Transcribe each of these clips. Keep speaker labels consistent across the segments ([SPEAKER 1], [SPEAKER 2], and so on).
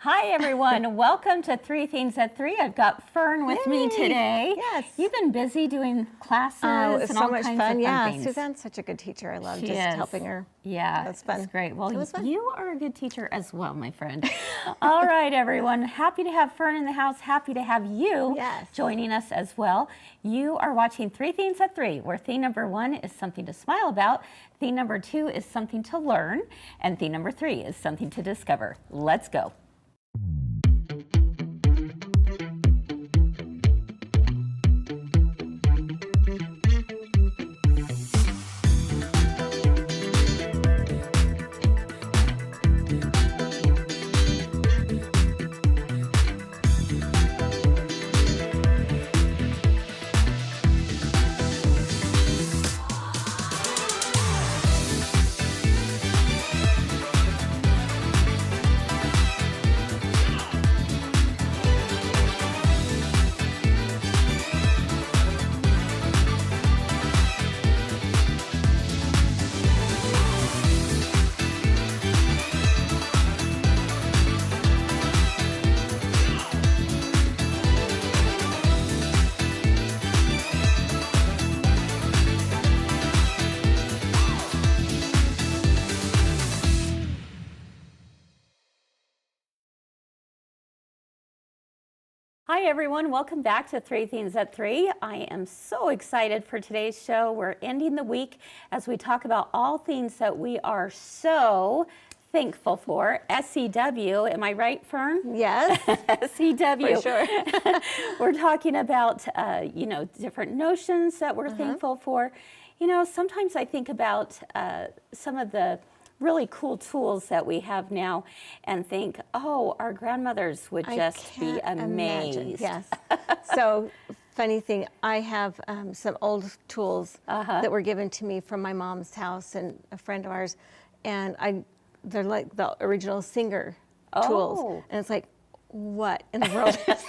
[SPEAKER 1] Hi, everyone. Welcome to Three Things at Three. I've got Fern with me today.
[SPEAKER 2] Yes.
[SPEAKER 1] You've been busy doing classes
[SPEAKER 2] It's
[SPEAKER 1] and
[SPEAKER 2] so
[SPEAKER 1] all
[SPEAKER 2] much
[SPEAKER 1] kinds
[SPEAKER 2] fun.
[SPEAKER 1] of
[SPEAKER 2] Yeah,
[SPEAKER 1] things.
[SPEAKER 2] Suzanne's such a good teacher. I love
[SPEAKER 1] She
[SPEAKER 2] just
[SPEAKER 1] is.
[SPEAKER 2] helping her.
[SPEAKER 1] Yeah,
[SPEAKER 2] That's fun.
[SPEAKER 1] That's great. Well,
[SPEAKER 2] It was fun.
[SPEAKER 1] you are a good teacher as well, my friend. All right, everyone. Happy to have Fern in the house. Happy to have you joining us as well. You are watching Three Things at Three, where theme number 1 is something to smile about, theme number 2 is something to learn, and theme number 3 is something to discover. Let's go. Hi everyone, welcome back to Three Things at Three. I am so excited for today's show. We're ending the week as we talk about all things that we are so thankful for. SCW, am I right, Fern?
[SPEAKER 2] Yes.
[SPEAKER 1] SCW.
[SPEAKER 2] For sure.
[SPEAKER 1] We're talking about, different notions that we're thankful for. You know, sometimes I think about some of the really cool tools that we have now and think, oh, our grandmothers would just be amazed.
[SPEAKER 2] Imagine. Yes. So, funny thing, I have some old tools that were given to me from my mom's house and a friend of ours, and they're like the original Singer tools. And it's like, what in the world is this?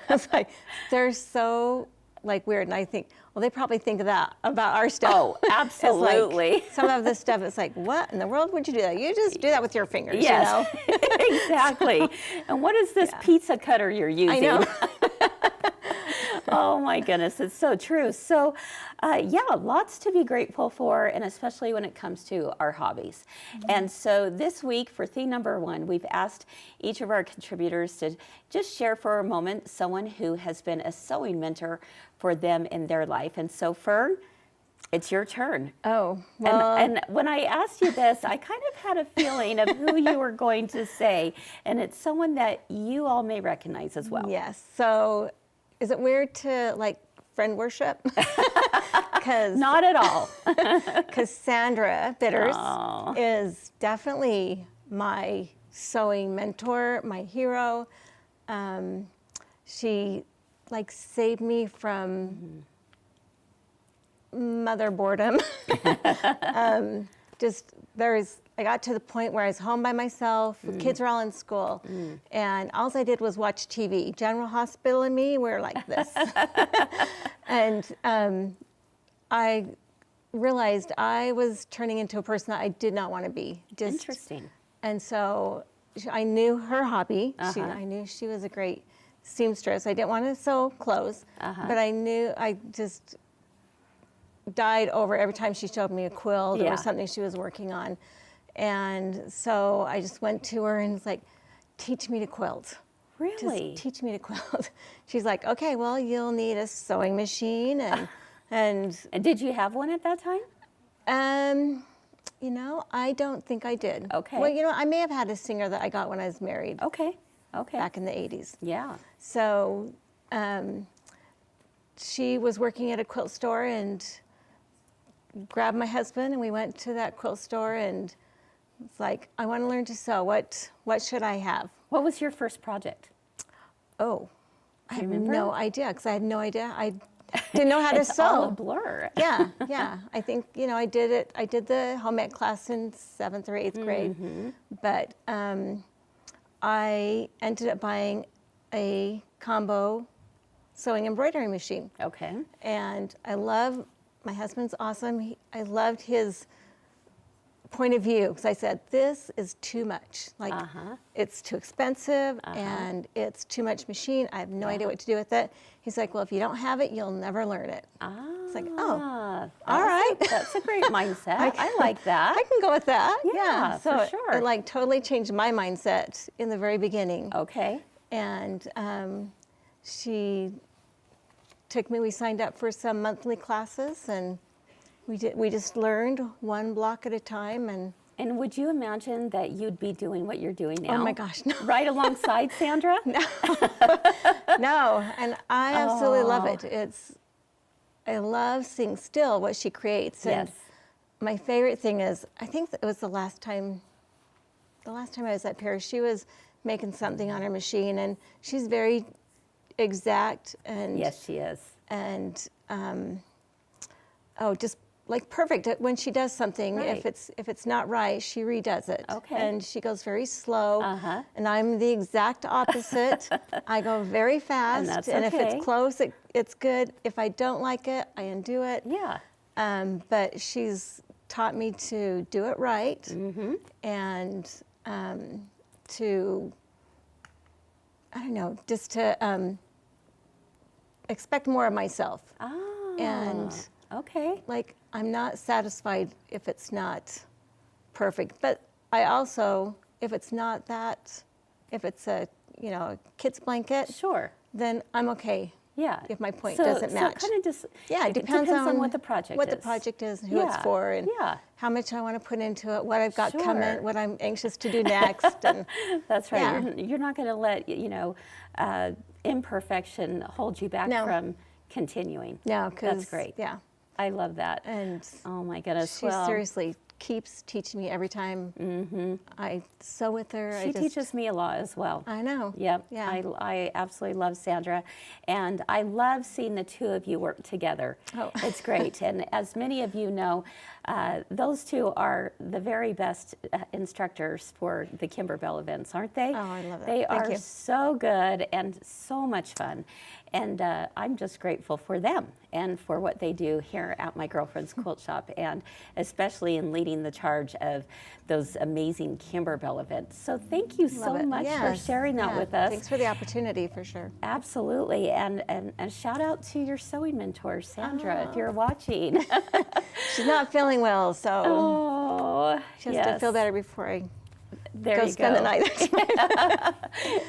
[SPEAKER 2] It's like, they're so like weird, and I think, well, they probably think of that about our stuff.
[SPEAKER 1] Oh, absolutely.
[SPEAKER 2] Like, some of this stuff, it's like, what in the world would you do that? You just do that with your fingers,
[SPEAKER 1] yes.
[SPEAKER 2] you know?
[SPEAKER 1] Exactly. And what is this pizza cutter you're using?
[SPEAKER 2] I know.
[SPEAKER 1] Oh my goodness, it's so true. So, lots to be grateful for, and especially when it comes to our hobbies. And so this week for theme number 1, we've asked each of our contributors to just share for a moment someone who has been a sewing mentor for them in their life. And so, Fern, it's your turn.
[SPEAKER 2] Oh, well.
[SPEAKER 1] And when I asked you this, I kind of had a feeling of who you were going to say, and it's someone that you all may recognize as well.
[SPEAKER 2] Yes. So, is it weird to like friend worship?
[SPEAKER 1] Not at all.
[SPEAKER 2] Because Sandra Bitters is definitely my sewing mentor, my hero. She like saved me from mother boredom. I got to the point where I was home by myself, the kids were all in school, and all I did was watch TV. General Hospital and me were like this. And I realized I was turning into a person that I did not want to be.
[SPEAKER 1] Interesting.
[SPEAKER 2] And so I knew her hobby. I knew she was a great seamstress. I didn't want to sew clothes, but I knew I just died over every time she showed me a quilt or something she was working on. And so I just went to her and was like, teach me to quilt.
[SPEAKER 1] Really?
[SPEAKER 2] Just teach me to quilt. She's like, okay, well, you'll need a sewing machine. And
[SPEAKER 1] did you have one at that time?
[SPEAKER 2] You know, I don't think I did.
[SPEAKER 1] Okay.
[SPEAKER 2] Well, you know, I may have had a Singer that I got when I was married.
[SPEAKER 1] Okay.
[SPEAKER 2] Back in the 80s.
[SPEAKER 1] Yeah.
[SPEAKER 2] So she was working at a quilt store and grabbed my husband, and we went to that quilt store, and it's like, I want to learn to sew. What should I have?
[SPEAKER 1] What was your first project?
[SPEAKER 2] Oh, I have
[SPEAKER 1] remember?
[SPEAKER 2] no idea, because I had no idea. I didn't know how to sew.
[SPEAKER 1] All a blur.
[SPEAKER 2] Yeah. I think, you know, I did the home ec class in 7th or 8th grade, but I ended up buying a combo sewing embroidery machine.
[SPEAKER 1] Okay.
[SPEAKER 2] And I love, my husband's awesome. I loved his point of view, because I said, this is too much. Like, it's too expensive and it's too much machine. I have no idea what to do with it. He's like, well, if you don't have it, you'll never learn it. It's like, oh, all right.
[SPEAKER 1] That's a great mindset. I like that.
[SPEAKER 2] I can go with that.
[SPEAKER 1] Yeah,
[SPEAKER 2] So
[SPEAKER 1] for sure.
[SPEAKER 2] it like totally changed my mindset in the very beginning.
[SPEAKER 1] Okay.
[SPEAKER 2] And she took me, we signed up for some monthly classes, and we just learned one block at a time.
[SPEAKER 1] And would you imagine that you'd be doing what you're doing now?
[SPEAKER 2] Oh my gosh, no.
[SPEAKER 1] Right alongside Sandra?
[SPEAKER 2] No. No, and I absolutely love it. I love seeing still what she creates. And
[SPEAKER 1] Yes.
[SPEAKER 2] my favorite thing is, I think it was the last time I was at Paris, she was making something on her machine, and she's very exact and
[SPEAKER 1] Yes, she is.
[SPEAKER 2] and just like perfect when she does something.
[SPEAKER 1] Right.
[SPEAKER 2] If it's not right, she redoes it.
[SPEAKER 1] Okay.
[SPEAKER 2] And she goes very slow. And I'm the exact opposite. I go very fast.
[SPEAKER 1] that's
[SPEAKER 2] and if
[SPEAKER 1] okay.
[SPEAKER 2] it's close, it's good. If I don't like it, I undo it.
[SPEAKER 1] Yeah.
[SPEAKER 2] But she's taught me to do it right and to, I don't know, just to expect more of myself. And
[SPEAKER 1] Okay.
[SPEAKER 2] like, I'm not satisfied if it's not perfect. But I also, if it's not that, if it's a kid's blanket,
[SPEAKER 1] Sure.
[SPEAKER 2] then I'm okay.
[SPEAKER 1] Yeah.
[SPEAKER 2] If my point doesn't match.
[SPEAKER 1] So kind of just
[SPEAKER 2] It depends on
[SPEAKER 1] what the project
[SPEAKER 2] is and who it's for, and how much I want to put into it, what I've got coming,
[SPEAKER 1] Sure.
[SPEAKER 2] what I'm anxious to do next. And
[SPEAKER 1] That's right.
[SPEAKER 2] Yeah.
[SPEAKER 1] You're not going to let imperfection hold you back
[SPEAKER 2] No.
[SPEAKER 1] from continuing.
[SPEAKER 2] no, because
[SPEAKER 1] That's great.
[SPEAKER 2] Yeah,
[SPEAKER 1] I love that.
[SPEAKER 2] and
[SPEAKER 1] Oh my goodness.
[SPEAKER 2] she seriously keeps teaching me every time I sew with her.
[SPEAKER 1] She teaches me a lot as well.
[SPEAKER 2] I know.
[SPEAKER 1] Yep.
[SPEAKER 2] Yeah.
[SPEAKER 1] I absolutely love Sandra, and I love seeing the two of you work together.
[SPEAKER 2] Oh.
[SPEAKER 1] It's great. And as many of you know, those two are the very best instructors for the Kimberbell events, aren't they?
[SPEAKER 2] Oh, I love it.
[SPEAKER 1] They
[SPEAKER 2] Thank
[SPEAKER 1] are
[SPEAKER 2] you.
[SPEAKER 1] so good and so much fun. And I'm just grateful for them and for what they do here at my girlfriend's quilt shop, and especially in leading the charge of those amazing Kimberbell events. So thank you so
[SPEAKER 2] Love it.
[SPEAKER 1] much for
[SPEAKER 2] Yes.
[SPEAKER 1] sharing that
[SPEAKER 2] Yeah.
[SPEAKER 1] with us.
[SPEAKER 2] Thanks for the opportunity, for sure.
[SPEAKER 1] Absolutely. And a shout out to your sewing mentor, Sandra, if you're watching.
[SPEAKER 2] She's not feeling well, so
[SPEAKER 1] Oh,
[SPEAKER 2] she has
[SPEAKER 1] yes.
[SPEAKER 2] to feel better before I
[SPEAKER 1] There
[SPEAKER 2] go
[SPEAKER 1] you
[SPEAKER 2] spend
[SPEAKER 1] go.
[SPEAKER 2] the night.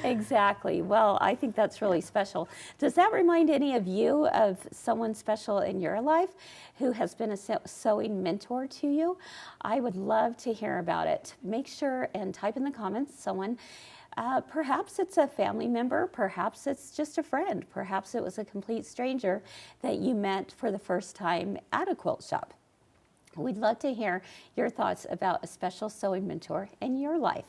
[SPEAKER 1] Exactly. Well, I think that's really special. Does that remind any of you of someone special in your life who has been a sewing mentor to you? I would love to hear about it. Make sure and type in the comments someone. Perhaps it's a family member, perhaps it's just a friend, perhaps it was a complete stranger that you met for the first time at a quilt shop. We'd love to hear your thoughts about a special sewing mentor in your life.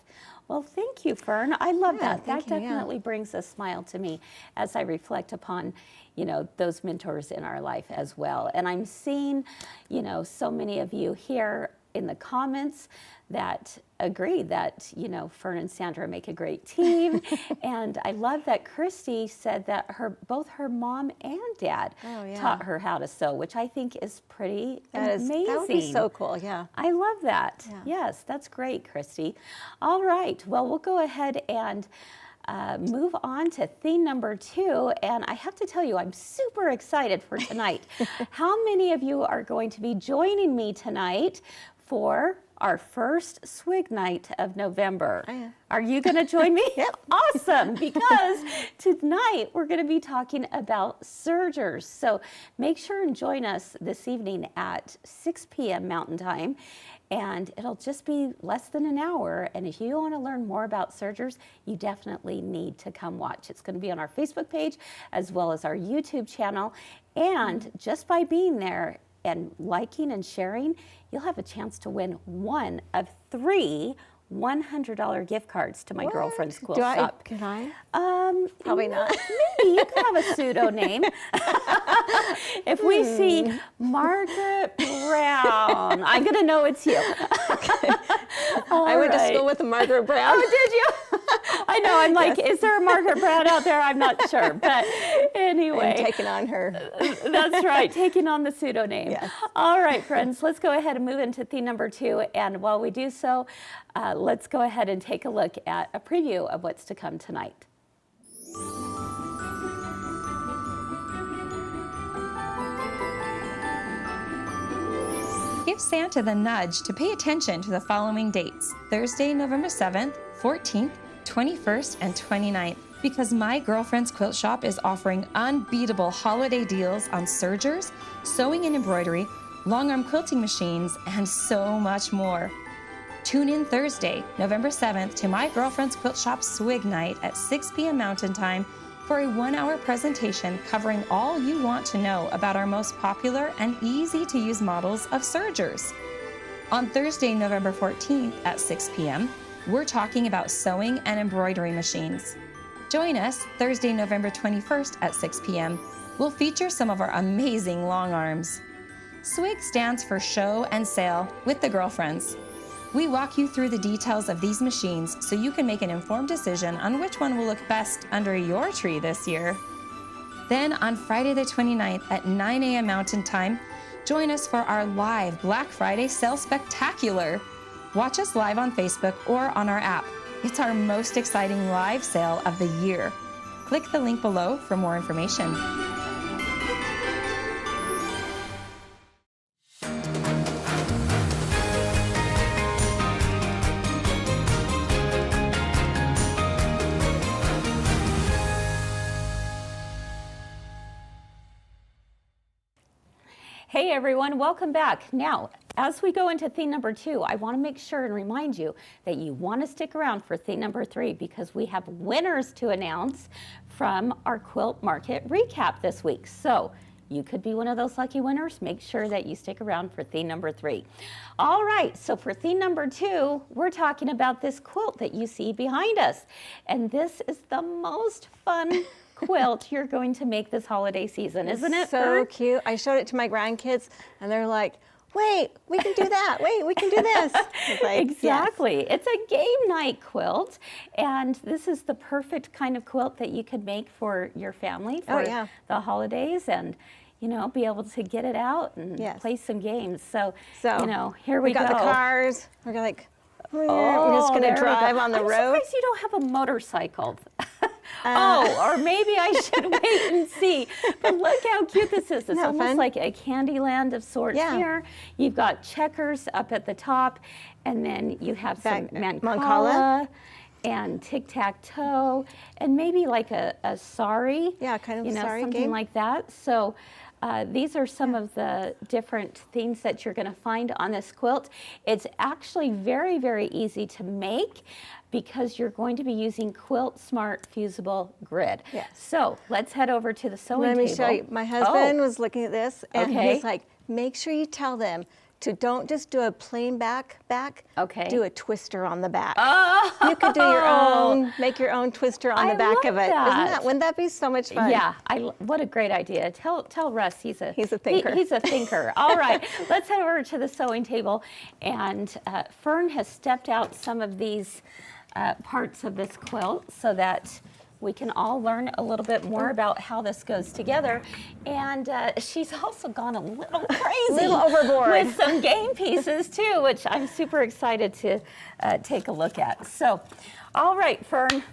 [SPEAKER 1] Well, thank you, Fern. I love that. That
[SPEAKER 2] thank you, yeah.
[SPEAKER 1] definitely brings a smile to me as I reflect upon, those mentors in our life as well. And I'm seeing, so many of you here in the comments that agree that, Fern and Sandra make a great team. And I love that Christy said that both her mom and dad taught her how to sew, which I think is pretty amazing.
[SPEAKER 2] That would be so cool, yeah.
[SPEAKER 1] I love that.
[SPEAKER 2] Yeah.
[SPEAKER 1] Yes, that's great, Christy. All right, well, we'll go ahead and move on to theme number 2. And I have to tell you, I'm super excited for tonight. How many of you are going to be joining me tonight for our first swig night of November?
[SPEAKER 2] I am.
[SPEAKER 1] Are you going to join me?
[SPEAKER 2] Yep.
[SPEAKER 1] Awesome, because tonight we're going to be talking about sergers. So make sure and join us this evening at 6 p.m. Mountain Time. And it'll just be less than an hour. And if you want to learn more about sergers, you definitely need to come watch. It's going to be on our Facebook page as well as our YouTube channel. And just by being there and liking and sharing, you'll have a chance to win one of 3 $100 gift cards to my girlfriend's quilt shop.
[SPEAKER 2] Can I?
[SPEAKER 1] Probably
[SPEAKER 2] not.
[SPEAKER 1] Maybe you could have a pseudo name. If we see Margaret Brown, I'm gonna know it's you.
[SPEAKER 2] I went to school with a Margaret Brown.
[SPEAKER 1] Oh, did you? I know. I'm like, is there a Margaret Brown out there? I'm not sure. But Anyway.
[SPEAKER 2] I'm taking on her.
[SPEAKER 1] That's right, taking on the pseudonym.
[SPEAKER 2] Yes.
[SPEAKER 1] All right, friends, let's go ahead and move into theme number 2. And while we do so, let's go ahead and take a look at a preview of what's to come tonight.
[SPEAKER 3] Give Santa the nudge to pay attention to the following dates: Thursday, November 7th, 14th, 21st, and 29th, because My Girlfriend's Quilt Shop is offering unbeatable holiday deals on sergers, sewing and embroidery, long arm quilting machines, and so much more. Tune in Thursday, November 7th to My Girlfriend's Quilt Shop Swig Night at 6 p.m. Mountain Time for a 1-hour presentation covering all you want to know about our most popular and easy-to-use models of sergers. On Thursday, November 14th at 6 p.m., we're talking about sewing and embroidery machines. Join us Thursday, November 21st at 6 p.m. We'll feature some of our amazing long arms. SWIG stands for Show and Sale with the Girlfriends. We walk you through the details of these machines so you can make an informed decision on which one will look best under your tree this year. Then on Friday the 29th at 9 a.m. Mountain Time, join us for our live Black Friday Sale Spectacular. Watch us live on Facebook or on our app. It's our most exciting live sale of the year. Click the link below for more information.
[SPEAKER 1] Hey everyone, welcome back. Now, as we go into theme number 2, I want to make sure and remind you that you want to stick around for theme number 3 because we have winners to announce from our Quilt Market Recap this week. So you could be one of those lucky winners. Make sure that you stick around for theme number 3. All right, so for theme number 2, we're talking about this quilt that you see behind us. And this is the most fun quilt you're going to make this holiday season, isn't it?
[SPEAKER 2] So
[SPEAKER 1] Fern?
[SPEAKER 2] cute. I showed it to my grandkids, and they're like, wait, we can do that. Wait, we can do this. It's like,
[SPEAKER 1] Exactly.
[SPEAKER 2] yes.
[SPEAKER 1] It's a game night quilt, and this is the perfect kind of quilt that you could make for your family for the holidays, and you know, be able to get it out and play some games. So you know, here we go.
[SPEAKER 2] We got the cars. We're like, we're just going to drive on the road.
[SPEAKER 1] I'm surprised you don't have a motorcycle. Or maybe I should wait and see. But look how cute this is. It's almost like a candy land of sorts here. You've got checkers up at the top, and then you have some mancala and tic-tac-toe, and maybe like a sari.
[SPEAKER 2] Yeah, kind of sari
[SPEAKER 1] something
[SPEAKER 2] game.
[SPEAKER 1] like that. So these are some of the different things that you're going to find on this quilt. It's actually very, very easy to make because you're going to be using Quilt Smart Fusible Grid.
[SPEAKER 2] Yes.
[SPEAKER 1] So let's head over to the sewing table.
[SPEAKER 2] Let me show you. My husband was looking at this, and he's like, make sure you tell them to don't just do a plain back, do a twister on the back.
[SPEAKER 1] Oh.
[SPEAKER 2] You could do your own, make your own twister on the back of it. Wouldn't that be so much fun?
[SPEAKER 1] Yeah, what a great idea. Tell Russ he's a
[SPEAKER 2] thinker.
[SPEAKER 1] He's a thinker. All right, let's head over to the sewing table. And Fern has stepped out some of these parts of this quilt so that we can all learn a little bit more about how this goes together. And she's also gone a little crazy.
[SPEAKER 2] A little overboard.
[SPEAKER 1] With some game pieces too, which I'm super excited to take a look at. So, all right, Fern,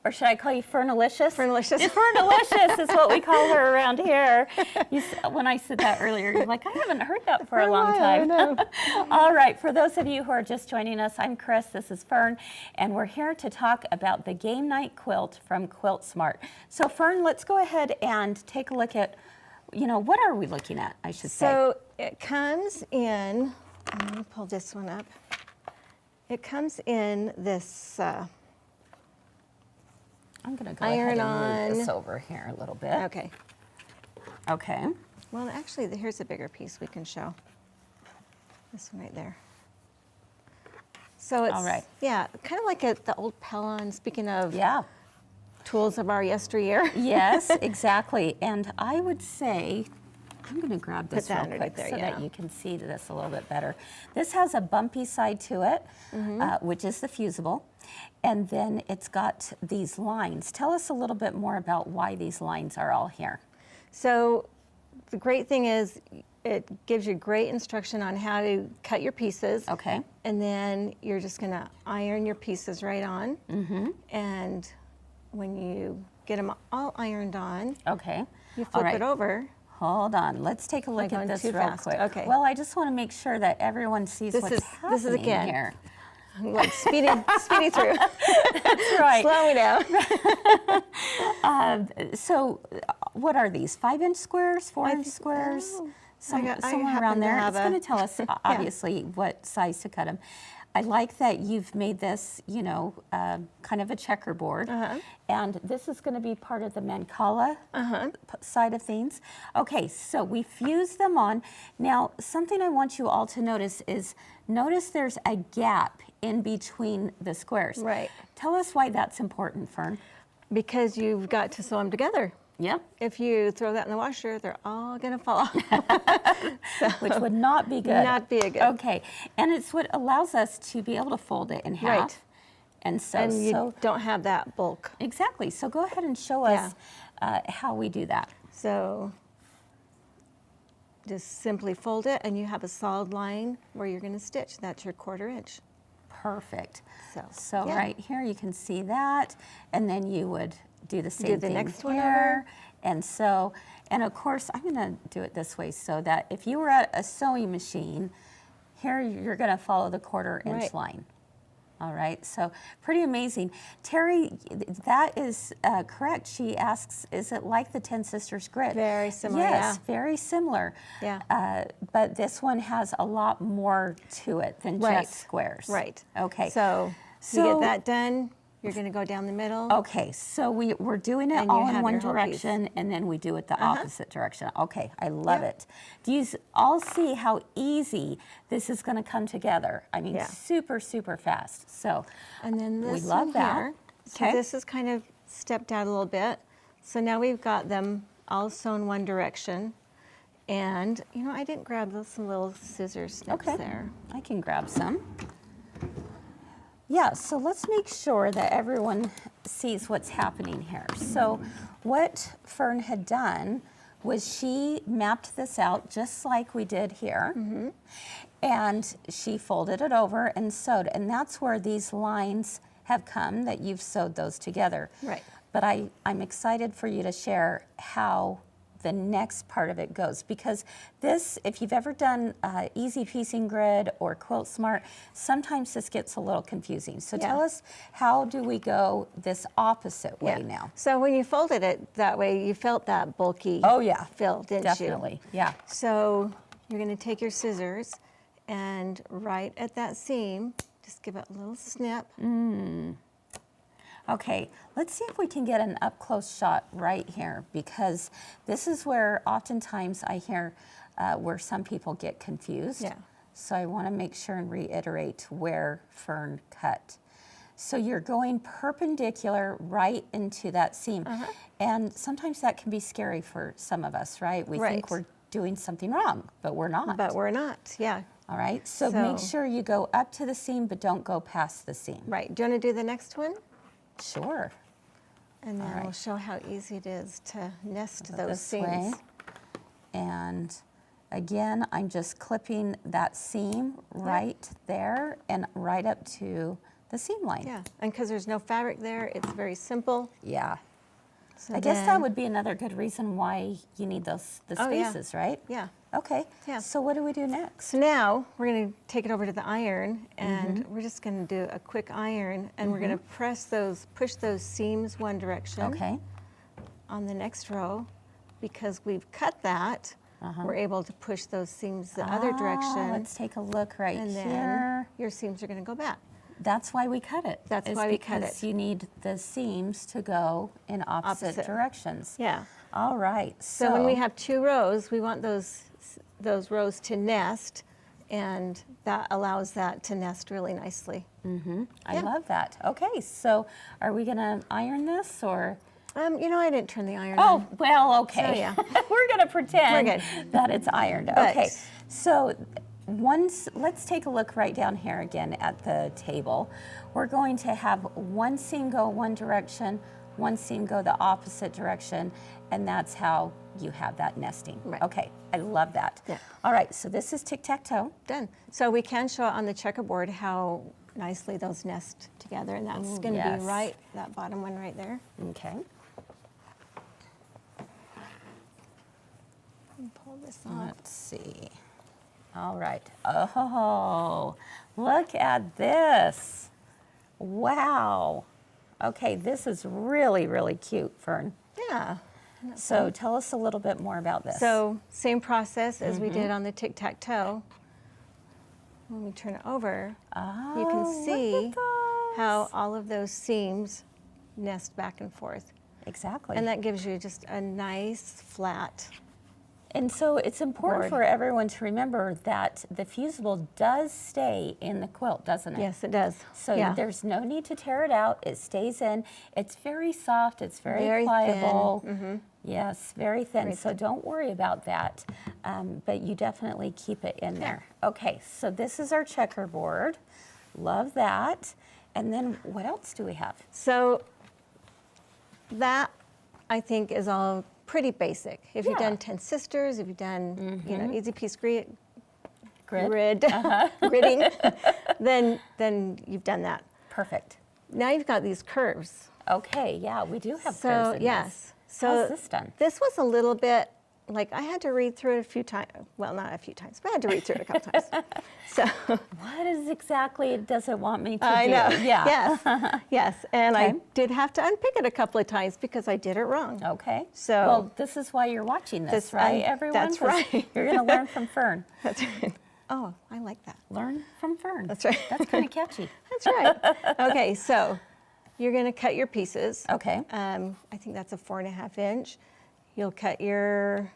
[SPEAKER 1] or should I call you Fernalicious?
[SPEAKER 2] Fernalicious.
[SPEAKER 1] Fernalicious is what we call her around here. When I said that earlier, you're like, I haven't heard that for a long time. All right, for those of you who are just joining us, I'm Kris, this is Fern, and we're here to talk about the game night quilt from Quilt Smart. So Fern, let's go ahead and take a look at, what are we looking at, I should say?
[SPEAKER 2] So it comes in, let me pull this one up. It comes in this
[SPEAKER 1] I'm going to go ahead and move this over here a little bit.
[SPEAKER 2] Okay.
[SPEAKER 1] Okay.
[SPEAKER 2] Well, actually, here's a bigger piece we can show. This one right there. So it's, kind of like the old Pellon, speaking of tools of our yesteryear.
[SPEAKER 1] Yes, exactly. And I would say, I'm going to grab this real quick
[SPEAKER 2] there,
[SPEAKER 1] so that you can see this a little bit better. This has a bumpy side to it, which is the fusible. And then it's got these lines. Tell us a little bit more about why these lines are all here.
[SPEAKER 2] So the great thing is it gives you great instruction on how to cut your pieces.
[SPEAKER 1] Okay.
[SPEAKER 2] And then you're just going to iron your pieces right on. And when you get them all ironed on,
[SPEAKER 1] Okay.
[SPEAKER 2] you
[SPEAKER 1] All
[SPEAKER 2] flip
[SPEAKER 1] right.
[SPEAKER 2] it over.
[SPEAKER 1] Hold on. Let's take a look
[SPEAKER 2] Am I
[SPEAKER 1] at
[SPEAKER 2] going
[SPEAKER 1] this
[SPEAKER 2] too
[SPEAKER 1] real
[SPEAKER 2] fast?
[SPEAKER 1] quick.
[SPEAKER 2] Okay.
[SPEAKER 1] Well, I just want to make sure that everyone sees
[SPEAKER 2] This
[SPEAKER 1] what's
[SPEAKER 2] is
[SPEAKER 1] happening
[SPEAKER 2] again.
[SPEAKER 1] here.
[SPEAKER 2] Like speedy through.
[SPEAKER 1] That's right.
[SPEAKER 2] Slow me down.
[SPEAKER 1] So, what are these? 5-inch squares, 4-inch squares?
[SPEAKER 2] I
[SPEAKER 1] Somewhere
[SPEAKER 2] happen
[SPEAKER 1] around
[SPEAKER 2] to
[SPEAKER 1] there.
[SPEAKER 2] have
[SPEAKER 1] It's
[SPEAKER 2] a-
[SPEAKER 1] going to tell us obviously what size to cut them. I like that you've made this, kind of a checkerboard, and this is going to be part of the Mancala side of things. Okay, so we fused them on. Now, something I want you all to notice is, notice there's a gap in between the squares.
[SPEAKER 2] Right.
[SPEAKER 1] Tell us why that's important, Fern.
[SPEAKER 2] Because you've got to sew them together.
[SPEAKER 1] Yep.
[SPEAKER 2] If you throw that in the washer, they're all going to fall off.
[SPEAKER 1] Which would not be good.
[SPEAKER 2] Not be a good.
[SPEAKER 1] Okay, and it's what allows us to be able to fold it in half.
[SPEAKER 2] Right.
[SPEAKER 1] And so,
[SPEAKER 2] And you don't have that bulk.
[SPEAKER 1] exactly. So go ahead and show us how we do that.
[SPEAKER 2] So just simply fold it and you have a solid line where you're going to stitch. That's your 1/4 inch.
[SPEAKER 1] Perfect.
[SPEAKER 2] So, yeah.
[SPEAKER 1] right here you can see that, and then you would do the same
[SPEAKER 2] the
[SPEAKER 1] thing
[SPEAKER 2] next one
[SPEAKER 1] here. And so, and of course, I'm going to do it this way so that if you were at a sewing machine, here you're going to follow the 1/4 inch
[SPEAKER 2] Right.
[SPEAKER 1] line. All right, so pretty amazing. Terry, that is correct. She asks, is it like the 10 Sisters grid?
[SPEAKER 2] Very similar,
[SPEAKER 1] Yes,
[SPEAKER 2] yeah.
[SPEAKER 1] very similar.
[SPEAKER 2] Yeah.
[SPEAKER 1] But this one has a lot more to it than
[SPEAKER 2] Right.
[SPEAKER 1] just squares.
[SPEAKER 2] Right.
[SPEAKER 1] Okay.
[SPEAKER 2] So you get that done. You're going to go down the middle.
[SPEAKER 1] Okay, so we're doing it
[SPEAKER 2] And you
[SPEAKER 1] all in
[SPEAKER 2] have
[SPEAKER 1] one
[SPEAKER 2] your whole piece.
[SPEAKER 1] direction, and then we do it the opposite direction. Okay, I love
[SPEAKER 2] Yep.
[SPEAKER 1] it. Do you all see how easy this is going to come together? I mean,
[SPEAKER 2] Yeah.
[SPEAKER 1] super, super fast. So
[SPEAKER 2] And then
[SPEAKER 1] we
[SPEAKER 2] this
[SPEAKER 1] love
[SPEAKER 2] one
[SPEAKER 1] that.
[SPEAKER 2] here.
[SPEAKER 1] Okay.
[SPEAKER 2] So this is kind of stepped out a little bit. So now we've got them all sewn one direction. And, I didn't grab some little scissor snips
[SPEAKER 1] Okay.
[SPEAKER 2] there.
[SPEAKER 1] I can grab some. Yeah, so let's make sure that everyone sees what's happening here. So what Fern had done was she mapped this out just like we did here. And she folded it over and sewed. And that's where these lines have come, that you've sewed those together.
[SPEAKER 2] Right.
[SPEAKER 1] But I'm excited for you to share how the next part of it goes, because this, if you've ever done Easy Piecing Grid or Quilt Smart, sometimes this gets a little confusing. So
[SPEAKER 2] Yeah.
[SPEAKER 1] tell us, how do we go this opposite way now?
[SPEAKER 2] So when you folded it that way, you felt that bulky
[SPEAKER 1] Oh, yeah.
[SPEAKER 2] feel, didn't
[SPEAKER 1] Definitely,
[SPEAKER 2] you?
[SPEAKER 1] yeah.
[SPEAKER 2] So you're going to take your scissors and right at that seam, just give it a little snip.
[SPEAKER 1] Okay, let's see if we can get an up-close shot right here, because this is where oftentimes I hear where some people get confused.
[SPEAKER 2] Yeah.
[SPEAKER 1] So I want to make sure and reiterate where Fern cut. So you're going perpendicular right into that seam. And sometimes that can be scary for some of us, right? We think
[SPEAKER 2] Right.
[SPEAKER 1] we're doing something wrong, but we're not.
[SPEAKER 2] But we're not, yeah.
[SPEAKER 1] All right, so make
[SPEAKER 2] So-
[SPEAKER 1] sure you go up to the seam, but don't go past the seam.
[SPEAKER 2] Right. Do you want to do the next one?
[SPEAKER 1] Sure.
[SPEAKER 2] And then
[SPEAKER 1] right.
[SPEAKER 2] we'll show how easy it is to nest
[SPEAKER 1] Go
[SPEAKER 2] those
[SPEAKER 1] this
[SPEAKER 2] seams.
[SPEAKER 1] way. And again, I'm just clipping that seam right there and right up to the seam line.
[SPEAKER 2] Yeah, and because there's no fabric there, it's very simple.
[SPEAKER 1] Yeah.
[SPEAKER 2] So
[SPEAKER 1] I guess that
[SPEAKER 2] then-
[SPEAKER 1] would be another good reason why you need the
[SPEAKER 2] Oh, yeah.
[SPEAKER 1] spaces, right?
[SPEAKER 2] Yeah.
[SPEAKER 1] Okay.
[SPEAKER 2] Yeah.
[SPEAKER 1] So what do we do next?
[SPEAKER 2] So now we're going to take it over to the iron, and
[SPEAKER 1] Mm-hmm.
[SPEAKER 2] we're just going to do a quick iron, and we're going to push those seams one direction
[SPEAKER 1] Okay.
[SPEAKER 2] on the next row. Because we've cut that, we're able to push those seams the other
[SPEAKER 1] Ah,
[SPEAKER 2] direction,
[SPEAKER 1] let's take a look right
[SPEAKER 2] and then
[SPEAKER 1] here.
[SPEAKER 2] your seams are going to go back.
[SPEAKER 1] That's why we cut it.
[SPEAKER 2] That's
[SPEAKER 1] is
[SPEAKER 2] why we cut
[SPEAKER 1] because
[SPEAKER 2] it.
[SPEAKER 1] you need the seams to go in opposite
[SPEAKER 2] Opposite.
[SPEAKER 1] directions.
[SPEAKER 2] Yeah.
[SPEAKER 1] All right.
[SPEAKER 2] So when we have 2 rows, we want those rows to nest, and that allows that to nest really nicely.
[SPEAKER 1] I
[SPEAKER 2] Yeah.
[SPEAKER 1] love that. Okay, so are we gonna iron this or?
[SPEAKER 2] I didn't turn the iron
[SPEAKER 1] Oh,
[SPEAKER 2] on.
[SPEAKER 1] well, okay.
[SPEAKER 2] So, yeah.
[SPEAKER 1] We're gonna pretend
[SPEAKER 2] We're good.
[SPEAKER 1] that it's ironed.
[SPEAKER 2] But-
[SPEAKER 1] Okay, so let's take a look right down here again at the table. We're going to have one seam go one direction, one seam go the opposite direction, and that's how you have that nesting.
[SPEAKER 2] Right.
[SPEAKER 1] Okay, I love that.
[SPEAKER 2] Yeah.
[SPEAKER 1] All right, so this is tic-tac-toe.
[SPEAKER 2] Done. So we can show on the checkerboard how nicely those nest together, and that's going to
[SPEAKER 1] yes.
[SPEAKER 2] be right, that bottom one right there.
[SPEAKER 1] Okay.
[SPEAKER 2] Pull this off.
[SPEAKER 1] Let's see. All right. Oh, look at this. Wow. Okay, this is really, really cute, Fern.
[SPEAKER 2] Yeah.
[SPEAKER 1] So tell us a little bit more about this.
[SPEAKER 2] So same process as we did on the tic-tac-toe. When we turn it over, you can
[SPEAKER 1] look
[SPEAKER 2] see
[SPEAKER 1] at those.
[SPEAKER 2] how all of those seams nest back and forth.
[SPEAKER 1] Exactly.
[SPEAKER 2] And that gives you just a nice flat.
[SPEAKER 1] And so it's important
[SPEAKER 2] board.
[SPEAKER 1] for everyone to remember that the fusible does stay in the quilt, doesn't it?
[SPEAKER 2] Yes, it does.
[SPEAKER 1] So
[SPEAKER 2] yeah.
[SPEAKER 1] there's no need to tear it out. It stays in. It's very soft. It's very,
[SPEAKER 2] Very
[SPEAKER 1] pliable.
[SPEAKER 2] thin.
[SPEAKER 1] Yes, very thin.
[SPEAKER 2] Very
[SPEAKER 1] so
[SPEAKER 2] thin.
[SPEAKER 1] don't worry about that. But you definitely keep it in there. Okay, so this is our checkerboard. Love that. And then what else do we have?
[SPEAKER 2] So that, I think, is all pretty basic. If you've
[SPEAKER 1] Yeah.
[SPEAKER 2] done 10 Sisters, if you've done, you know, easy piece grid,
[SPEAKER 1] Grid.
[SPEAKER 2] gridding, then you've done that.
[SPEAKER 1] Perfect.
[SPEAKER 2] Now you've got these curves.
[SPEAKER 1] Okay, yeah, we do have
[SPEAKER 2] So
[SPEAKER 1] curves in
[SPEAKER 2] yes.
[SPEAKER 1] this.
[SPEAKER 2] So
[SPEAKER 1] How's this done?
[SPEAKER 2] This was a little bit like I had to read through it a few times. Well, not a few times, but I had to read through it a couple times. So
[SPEAKER 1] What is exactly does it want me to
[SPEAKER 2] I
[SPEAKER 1] do?
[SPEAKER 2] know.
[SPEAKER 1] Yeah.
[SPEAKER 2] Yes. Yes. And
[SPEAKER 1] Okay.
[SPEAKER 2] I did have to unpick it a couple of times because I did it wrong.
[SPEAKER 1] Okay.
[SPEAKER 2] So-
[SPEAKER 1] well, this is why you're watching this,
[SPEAKER 2] This-
[SPEAKER 1] right,
[SPEAKER 2] I-
[SPEAKER 1] everyone?
[SPEAKER 2] that's
[SPEAKER 1] 'Cause
[SPEAKER 2] right.
[SPEAKER 1] You're going to learn from Fern.
[SPEAKER 2] That's right. Oh, I like that.
[SPEAKER 1] Learn from Fern.
[SPEAKER 2] That's right.
[SPEAKER 1] That's kind of catchy.
[SPEAKER 2] That's right. Okay, so you're going to cut your pieces.
[SPEAKER 1] Okay.
[SPEAKER 2] I think that's a 4.5 inch. You'll cut your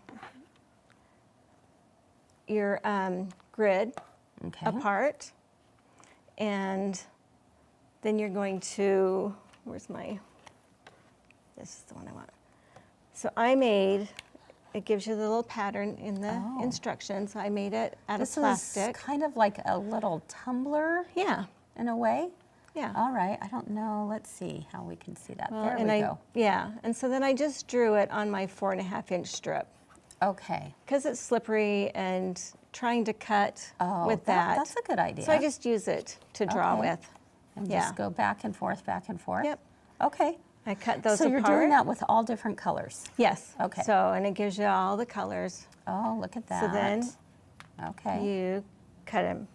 [SPEAKER 2] grid
[SPEAKER 1] Okay.
[SPEAKER 2] apart, and then you're going to, where's my, this is the one I want. So I made, it gives you the little pattern in the instructions. I made it out
[SPEAKER 1] This
[SPEAKER 2] of plastic.
[SPEAKER 1] is kind of like a little tumbler
[SPEAKER 2] Yeah,
[SPEAKER 1] in a way.
[SPEAKER 2] yeah.
[SPEAKER 1] All right. I don't know. Let's see how we can see that.
[SPEAKER 2] Well,
[SPEAKER 1] there
[SPEAKER 2] and
[SPEAKER 1] we go.
[SPEAKER 2] Yeah, and so then I just drew it on my 4.5 inch strip.
[SPEAKER 1] Okay.
[SPEAKER 2] Because it's slippery and trying to cut
[SPEAKER 1] Oh,
[SPEAKER 2] with that.
[SPEAKER 1] that's a good idea.
[SPEAKER 2] So I just use it to draw
[SPEAKER 1] Okay.
[SPEAKER 2] with.
[SPEAKER 1] And
[SPEAKER 2] yeah.
[SPEAKER 1] just go back and forth, back and forth.
[SPEAKER 2] Yep.
[SPEAKER 1] Okay.
[SPEAKER 2] I cut those
[SPEAKER 1] So
[SPEAKER 2] apart.
[SPEAKER 1] you're doing that with all different colors.
[SPEAKER 2] Yes.
[SPEAKER 1] Okay.
[SPEAKER 2] So, and it gives you all the colors.
[SPEAKER 1] Oh, look at that.
[SPEAKER 2] So then
[SPEAKER 1] Okay.
[SPEAKER 2] you cut them.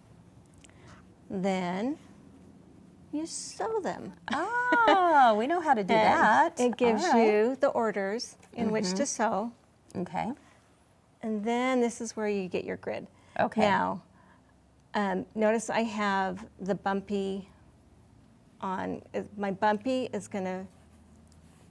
[SPEAKER 2] Then you sew them.
[SPEAKER 1] Oh, we know how to do
[SPEAKER 2] And
[SPEAKER 1] that.
[SPEAKER 2] It gives
[SPEAKER 1] All right.
[SPEAKER 2] you the orders in which to sew.
[SPEAKER 1] Okay.
[SPEAKER 2] And then this is where you get your grid.
[SPEAKER 1] Okay.
[SPEAKER 2] Now, notice I have the bumpy on. My bumpy is going to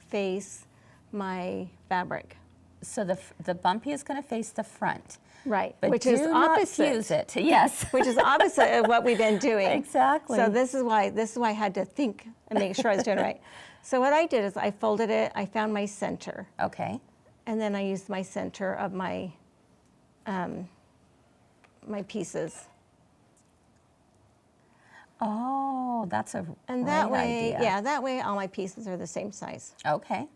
[SPEAKER 2] face my fabric.
[SPEAKER 1] So the bumpy is going to face the front.
[SPEAKER 2] Right.
[SPEAKER 1] But
[SPEAKER 2] which
[SPEAKER 1] do
[SPEAKER 2] is
[SPEAKER 1] not
[SPEAKER 2] opposite.
[SPEAKER 1] fuse it. Yes.
[SPEAKER 2] Which is opposite of what we've been doing.
[SPEAKER 1] Exactly.
[SPEAKER 2] So this is why I had to think and make sure I was doing it right. So what I did is I folded it. I found my center,
[SPEAKER 1] Okay.
[SPEAKER 2] and then I used my center of my my pieces.
[SPEAKER 1] Oh, that's a
[SPEAKER 2] And that
[SPEAKER 1] great
[SPEAKER 2] way,
[SPEAKER 1] idea.
[SPEAKER 2] yeah, that way all my pieces are the same size.
[SPEAKER 1] Okay.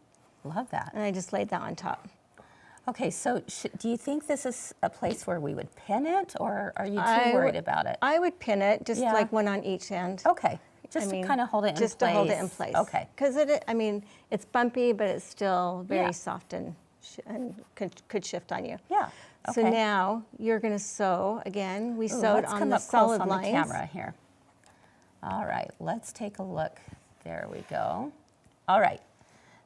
[SPEAKER 1] Love that.
[SPEAKER 2] And I just laid that on top.
[SPEAKER 1] Okay, so do you think this is a place where we would pin it, or are you too
[SPEAKER 2] I
[SPEAKER 1] worried
[SPEAKER 2] would-
[SPEAKER 1] about it?
[SPEAKER 2] I would pin it, just
[SPEAKER 1] Yeah.
[SPEAKER 2] like one on each end.
[SPEAKER 1] Okay, just to kind of hold it in place.
[SPEAKER 2] Just to hold it in place.
[SPEAKER 1] Okay.
[SPEAKER 2] Because it's bumpy, but it's still very
[SPEAKER 1] Yeah.
[SPEAKER 2] soft and could shift on you.
[SPEAKER 1] Yeah.
[SPEAKER 2] So
[SPEAKER 1] okay.
[SPEAKER 2] now you're going to sew again. We
[SPEAKER 1] Ooh,
[SPEAKER 2] sewed
[SPEAKER 1] let's
[SPEAKER 2] on
[SPEAKER 1] come
[SPEAKER 2] the
[SPEAKER 1] up close
[SPEAKER 2] solid
[SPEAKER 1] on
[SPEAKER 2] lines.
[SPEAKER 1] the camera here. All right, let's take a look. There we go. All right,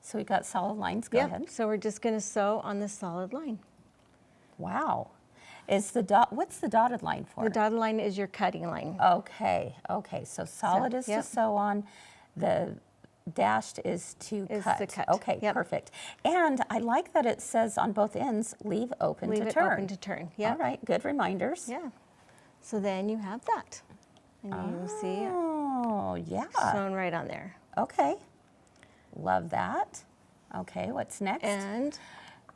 [SPEAKER 1] so we got solid lines. Go
[SPEAKER 2] Yep.
[SPEAKER 1] ahead.
[SPEAKER 2] So we're just going to sew on the solid line.
[SPEAKER 1] Wow. Is the dot? What's the dotted line for?
[SPEAKER 2] The dotted line is your cutting line.
[SPEAKER 1] Okay. Okay. So solid is
[SPEAKER 2] yep.
[SPEAKER 1] to sew on. The dashed is to
[SPEAKER 2] Is
[SPEAKER 1] cut.
[SPEAKER 2] to cut,
[SPEAKER 1] Okay.
[SPEAKER 2] yep.
[SPEAKER 1] Perfect. And I like that it says on both ends, leave open
[SPEAKER 2] Leave
[SPEAKER 1] to
[SPEAKER 2] it
[SPEAKER 1] turn.
[SPEAKER 2] open to turn. Yep.
[SPEAKER 1] All right. Good reminders.
[SPEAKER 2] Yeah. So then you have that. And you see it
[SPEAKER 1] Oh, yeah.
[SPEAKER 2] sewn right on there.
[SPEAKER 1] Okay. Love that. Okay. What's next?
[SPEAKER 2] And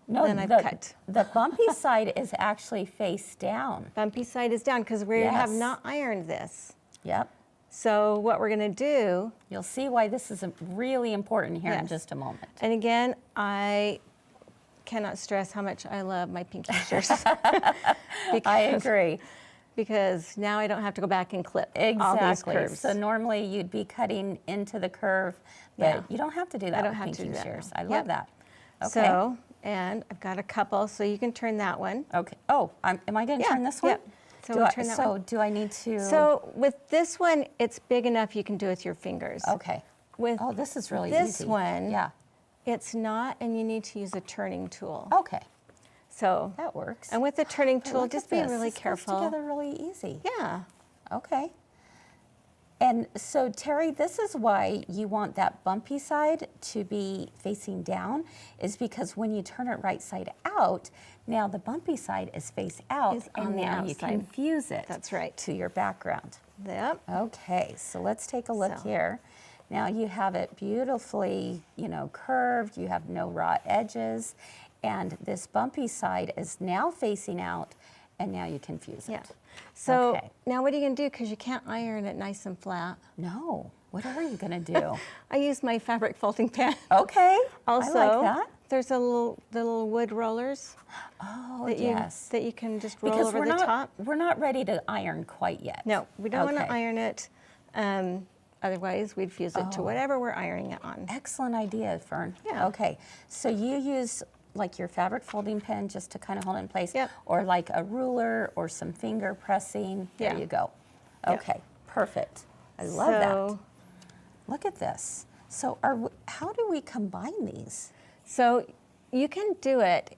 [SPEAKER 1] No,
[SPEAKER 2] then I've
[SPEAKER 1] the,
[SPEAKER 2] cut.
[SPEAKER 1] the bumpy side is actually face down.
[SPEAKER 2] Bumpy side is down because we have
[SPEAKER 1] Yes.
[SPEAKER 2] not ironed this.
[SPEAKER 1] Yep.
[SPEAKER 2] So what we're gonna do,
[SPEAKER 1] You'll see why this is really important here in
[SPEAKER 2] Yes.
[SPEAKER 1] just a moment.
[SPEAKER 2] and again, I cannot stress how much I love my pinky shears.
[SPEAKER 1] I agree.
[SPEAKER 2] Because now I don't have to go back and clip all these
[SPEAKER 1] Exactly.
[SPEAKER 2] curves.
[SPEAKER 1] So normally you'd be cutting into the curve, but
[SPEAKER 2] Yeah.
[SPEAKER 1] you don't have to do that
[SPEAKER 2] I don't
[SPEAKER 1] with
[SPEAKER 2] have to
[SPEAKER 1] pinky
[SPEAKER 2] do that
[SPEAKER 1] shears.
[SPEAKER 2] now.
[SPEAKER 1] I love
[SPEAKER 2] Yep.
[SPEAKER 1] that. Okay.
[SPEAKER 2] So, and I've got a couple, so you can turn that one.
[SPEAKER 1] Okay. Oh, am I going to
[SPEAKER 2] Yeah,
[SPEAKER 1] turn this one?
[SPEAKER 2] yep. So we'll turn that one.
[SPEAKER 1] do I need to?
[SPEAKER 2] So with this one, it's big enough you can do with your fingers.
[SPEAKER 1] Okay.
[SPEAKER 2] With
[SPEAKER 1] Oh, this is really
[SPEAKER 2] this
[SPEAKER 1] easy.
[SPEAKER 2] one,
[SPEAKER 1] Yeah.
[SPEAKER 2] it's not, and you need to use a turning tool.
[SPEAKER 1] Okay.
[SPEAKER 2] So,
[SPEAKER 1] That works.
[SPEAKER 2] and with the turning
[SPEAKER 1] But
[SPEAKER 2] tool,
[SPEAKER 1] look
[SPEAKER 2] just
[SPEAKER 1] at
[SPEAKER 2] be
[SPEAKER 1] this.
[SPEAKER 2] really
[SPEAKER 1] This goes
[SPEAKER 2] careful.
[SPEAKER 1] together really easy.
[SPEAKER 2] Yeah.
[SPEAKER 1] Okay. And so, Terry, this is why you want that bumpy side to be facing down, is because when you turn it right side out, now the bumpy side is face out,
[SPEAKER 2] Is
[SPEAKER 1] and
[SPEAKER 2] on the
[SPEAKER 1] now you
[SPEAKER 2] outside.
[SPEAKER 1] can fuse it.
[SPEAKER 2] That's right.
[SPEAKER 1] To your background.
[SPEAKER 2] Yep.
[SPEAKER 1] Okay, so let's take a look
[SPEAKER 2] So.
[SPEAKER 1] here. Now you have it beautifully, curved. You have no raw edges, and this bumpy side is now facing out, and now you can fuse it.
[SPEAKER 2] Yeah. So
[SPEAKER 1] Okay.
[SPEAKER 2] now what are you gonna do? Because you can't iron it nice and flat.
[SPEAKER 1] No, what are you gonna do?
[SPEAKER 2] I use my fabric folding pen.
[SPEAKER 1] Okay,
[SPEAKER 2] Also,
[SPEAKER 1] I like that.
[SPEAKER 2] there's the little wood rollers
[SPEAKER 1] Oh,
[SPEAKER 2] that
[SPEAKER 1] yes.
[SPEAKER 2] you can just roll
[SPEAKER 1] Because
[SPEAKER 2] over
[SPEAKER 1] we're
[SPEAKER 2] the
[SPEAKER 1] not
[SPEAKER 2] top.
[SPEAKER 1] we're not ready to iron quite yet.
[SPEAKER 2] No, we don't want
[SPEAKER 1] Okay.
[SPEAKER 2] to iron it. Otherwise, we'd fuse it to whatever we're ironing it on.
[SPEAKER 1] Excellent idea, Fern.
[SPEAKER 2] Yeah.
[SPEAKER 1] Okay, so you use like your fabric folding pen just to kind of hold it in place,
[SPEAKER 2] Yep.
[SPEAKER 1] or like a ruler or some finger pressing. There
[SPEAKER 2] Yeah.
[SPEAKER 1] you go.
[SPEAKER 2] Yep.
[SPEAKER 1] Okay, perfect. I love that.
[SPEAKER 2] So-
[SPEAKER 1] Look at this. So how do we combine these?
[SPEAKER 2] So you can do it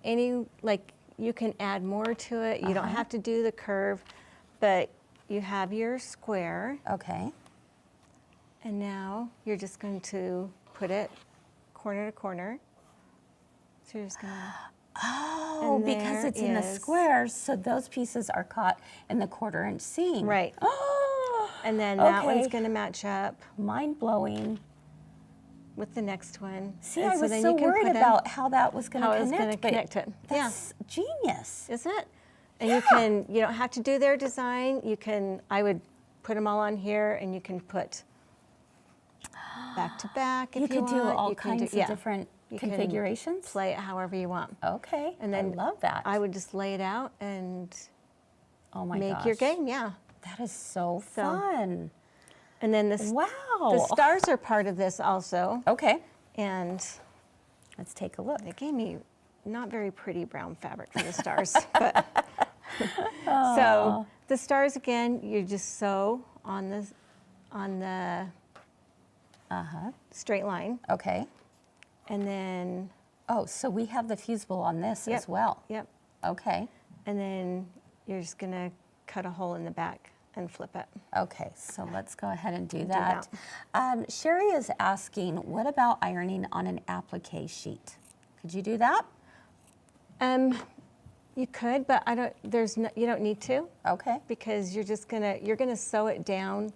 [SPEAKER 2] you can add more to it. You don't have to do the curve, but you have your square,
[SPEAKER 1] Okay.
[SPEAKER 2] and now you're just going to put it corner to corner. So you're just gonna.
[SPEAKER 1] Oh,
[SPEAKER 2] And
[SPEAKER 1] because
[SPEAKER 2] there
[SPEAKER 1] it's in the
[SPEAKER 2] is-
[SPEAKER 1] squares, so those pieces are caught in the 1/4 inch seam.
[SPEAKER 2] Right.
[SPEAKER 1] Oh,
[SPEAKER 2] And then that
[SPEAKER 1] okay.
[SPEAKER 2] one's going to match up
[SPEAKER 1] Mind blowing.
[SPEAKER 2] with the next one.
[SPEAKER 1] See,
[SPEAKER 2] And
[SPEAKER 1] I was
[SPEAKER 2] then
[SPEAKER 1] so
[SPEAKER 2] you can
[SPEAKER 1] worried
[SPEAKER 2] put in-
[SPEAKER 1] about how that was going
[SPEAKER 2] how
[SPEAKER 1] to
[SPEAKER 2] it was
[SPEAKER 1] connect.
[SPEAKER 2] gonna
[SPEAKER 1] but
[SPEAKER 2] connect it. Yeah.
[SPEAKER 1] That's genius.
[SPEAKER 2] Isn't it? And
[SPEAKER 1] Yeah.
[SPEAKER 2] you don't have to do their design. I would put them all on here, and you can put back to back if
[SPEAKER 1] You
[SPEAKER 2] you
[SPEAKER 1] could do
[SPEAKER 2] want.
[SPEAKER 1] all
[SPEAKER 2] You can
[SPEAKER 1] kinds
[SPEAKER 2] do-
[SPEAKER 1] of different
[SPEAKER 2] You can
[SPEAKER 1] configurations.
[SPEAKER 2] Play it however you want.
[SPEAKER 1] Okay,
[SPEAKER 2] And then
[SPEAKER 1] I love that.
[SPEAKER 2] I would just lay it out and
[SPEAKER 1] oh my
[SPEAKER 2] make
[SPEAKER 1] gosh.
[SPEAKER 2] your game. Yeah.
[SPEAKER 1] That is so
[SPEAKER 2] So-
[SPEAKER 1] fun.
[SPEAKER 2] And then the
[SPEAKER 1] Wow.
[SPEAKER 2] stars are part of this also.
[SPEAKER 1] Okay,
[SPEAKER 2] And
[SPEAKER 1] let's take a look.
[SPEAKER 2] they gave me not very pretty brown fabric for the stars. But so the stars again, you just sew on the straight line,
[SPEAKER 1] Okay.
[SPEAKER 2] and then
[SPEAKER 1] Oh, so we have the fusible on this
[SPEAKER 2] Yep.
[SPEAKER 1] as well.
[SPEAKER 2] Yep.
[SPEAKER 1] Okay.
[SPEAKER 2] And then you're just gonna cut a hole in the back and flip it.
[SPEAKER 1] Okay, so let's go ahead and do
[SPEAKER 2] that.
[SPEAKER 1] that. Sherry is asking, what about ironing on an applique sheet? Could you do that?
[SPEAKER 2] You could, but you don't need to,
[SPEAKER 1] Okay.
[SPEAKER 2] because you're gonna sew it down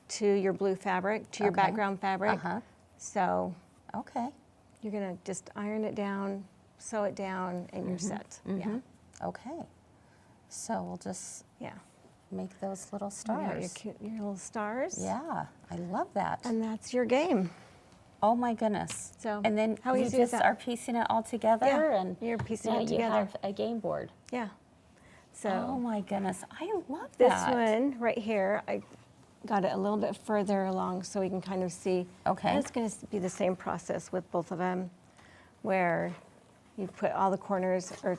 [SPEAKER 2] to your blue fabric, to your
[SPEAKER 1] Okay.
[SPEAKER 2] background fabric.
[SPEAKER 1] Uh-huh.
[SPEAKER 2] So
[SPEAKER 1] Okay.
[SPEAKER 2] you're gonna just iron it down, sew it down, and you're set. Yeah.
[SPEAKER 1] Okay. So we'll just
[SPEAKER 2] Yeah.
[SPEAKER 1] make those little
[SPEAKER 2] You got your
[SPEAKER 1] stars.
[SPEAKER 2] cute, your little stars.
[SPEAKER 1] Yeah, I love that.
[SPEAKER 2] And that's your game.
[SPEAKER 1] Oh my goodness.
[SPEAKER 2] So,
[SPEAKER 1] and then
[SPEAKER 2] how
[SPEAKER 1] you
[SPEAKER 2] easy is
[SPEAKER 1] just
[SPEAKER 2] that?
[SPEAKER 1] are piecing it all together,
[SPEAKER 2] Yeah,
[SPEAKER 1] and
[SPEAKER 2] you're piecing
[SPEAKER 1] now
[SPEAKER 2] it
[SPEAKER 1] you
[SPEAKER 2] together.
[SPEAKER 1] have a game board.
[SPEAKER 2] Yeah. So
[SPEAKER 1] Oh my goodness, I love
[SPEAKER 2] this
[SPEAKER 1] that.
[SPEAKER 2] one right here, I got it a little bit further along so we can kind of see.
[SPEAKER 1] Okay.
[SPEAKER 2] And it's going to be the same process with both of them, where you put all the corners, or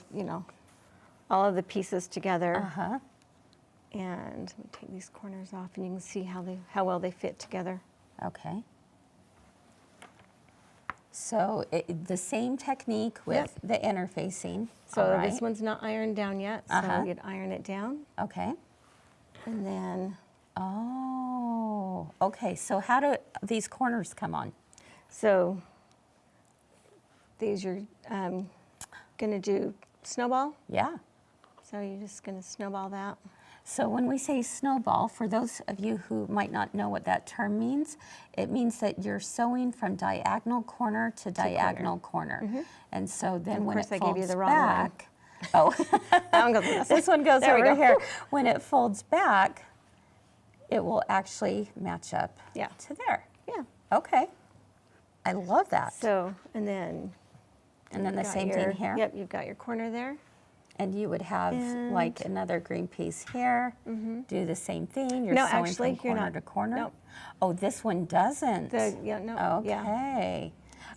[SPEAKER 2] all of the pieces together.
[SPEAKER 1] Uh-huh.
[SPEAKER 2] And let me take these corners off, and you can see how well they fit together.
[SPEAKER 1] Okay. So the same technique with the interfacing.
[SPEAKER 2] So
[SPEAKER 1] all right.
[SPEAKER 2] this one's not ironed down yet, so
[SPEAKER 1] Uh-huh.
[SPEAKER 2] you'd iron it down,
[SPEAKER 1] Okay.
[SPEAKER 2] and then
[SPEAKER 1] Oh, okay. So how do these corners come on?
[SPEAKER 2] so these you're going to do snowball.
[SPEAKER 1] Yeah.
[SPEAKER 2] So you're just going to snowball that.
[SPEAKER 1] So when we say snowball, for those of you who might not know what that term means, it means that you're sewing from diagonal corner to diagonal corner. And so then when it
[SPEAKER 2] course, I gave you
[SPEAKER 1] folds
[SPEAKER 2] the wrong one.
[SPEAKER 1] back, oh,
[SPEAKER 2] That one goes this way.
[SPEAKER 1] this one goes
[SPEAKER 2] There we
[SPEAKER 1] over
[SPEAKER 2] go.
[SPEAKER 1] here. When it folds back, it will actually match up
[SPEAKER 2] Yeah.
[SPEAKER 1] to there.
[SPEAKER 2] Yeah.
[SPEAKER 1] Okay. I love that.
[SPEAKER 2] So, and then
[SPEAKER 1] the
[SPEAKER 2] you've
[SPEAKER 1] same
[SPEAKER 2] got
[SPEAKER 1] thing
[SPEAKER 2] your-
[SPEAKER 1] here.
[SPEAKER 2] Yep, you've got your corner there.
[SPEAKER 1] And you would have like another green piece here. Do the same thing. You're
[SPEAKER 2] No,
[SPEAKER 1] sewing
[SPEAKER 2] actually,
[SPEAKER 1] from
[SPEAKER 2] you're
[SPEAKER 1] corner
[SPEAKER 2] not.
[SPEAKER 1] to corner.
[SPEAKER 2] Nope.
[SPEAKER 1] Oh, this one doesn't.
[SPEAKER 2] No, yeah.
[SPEAKER 1] Okay.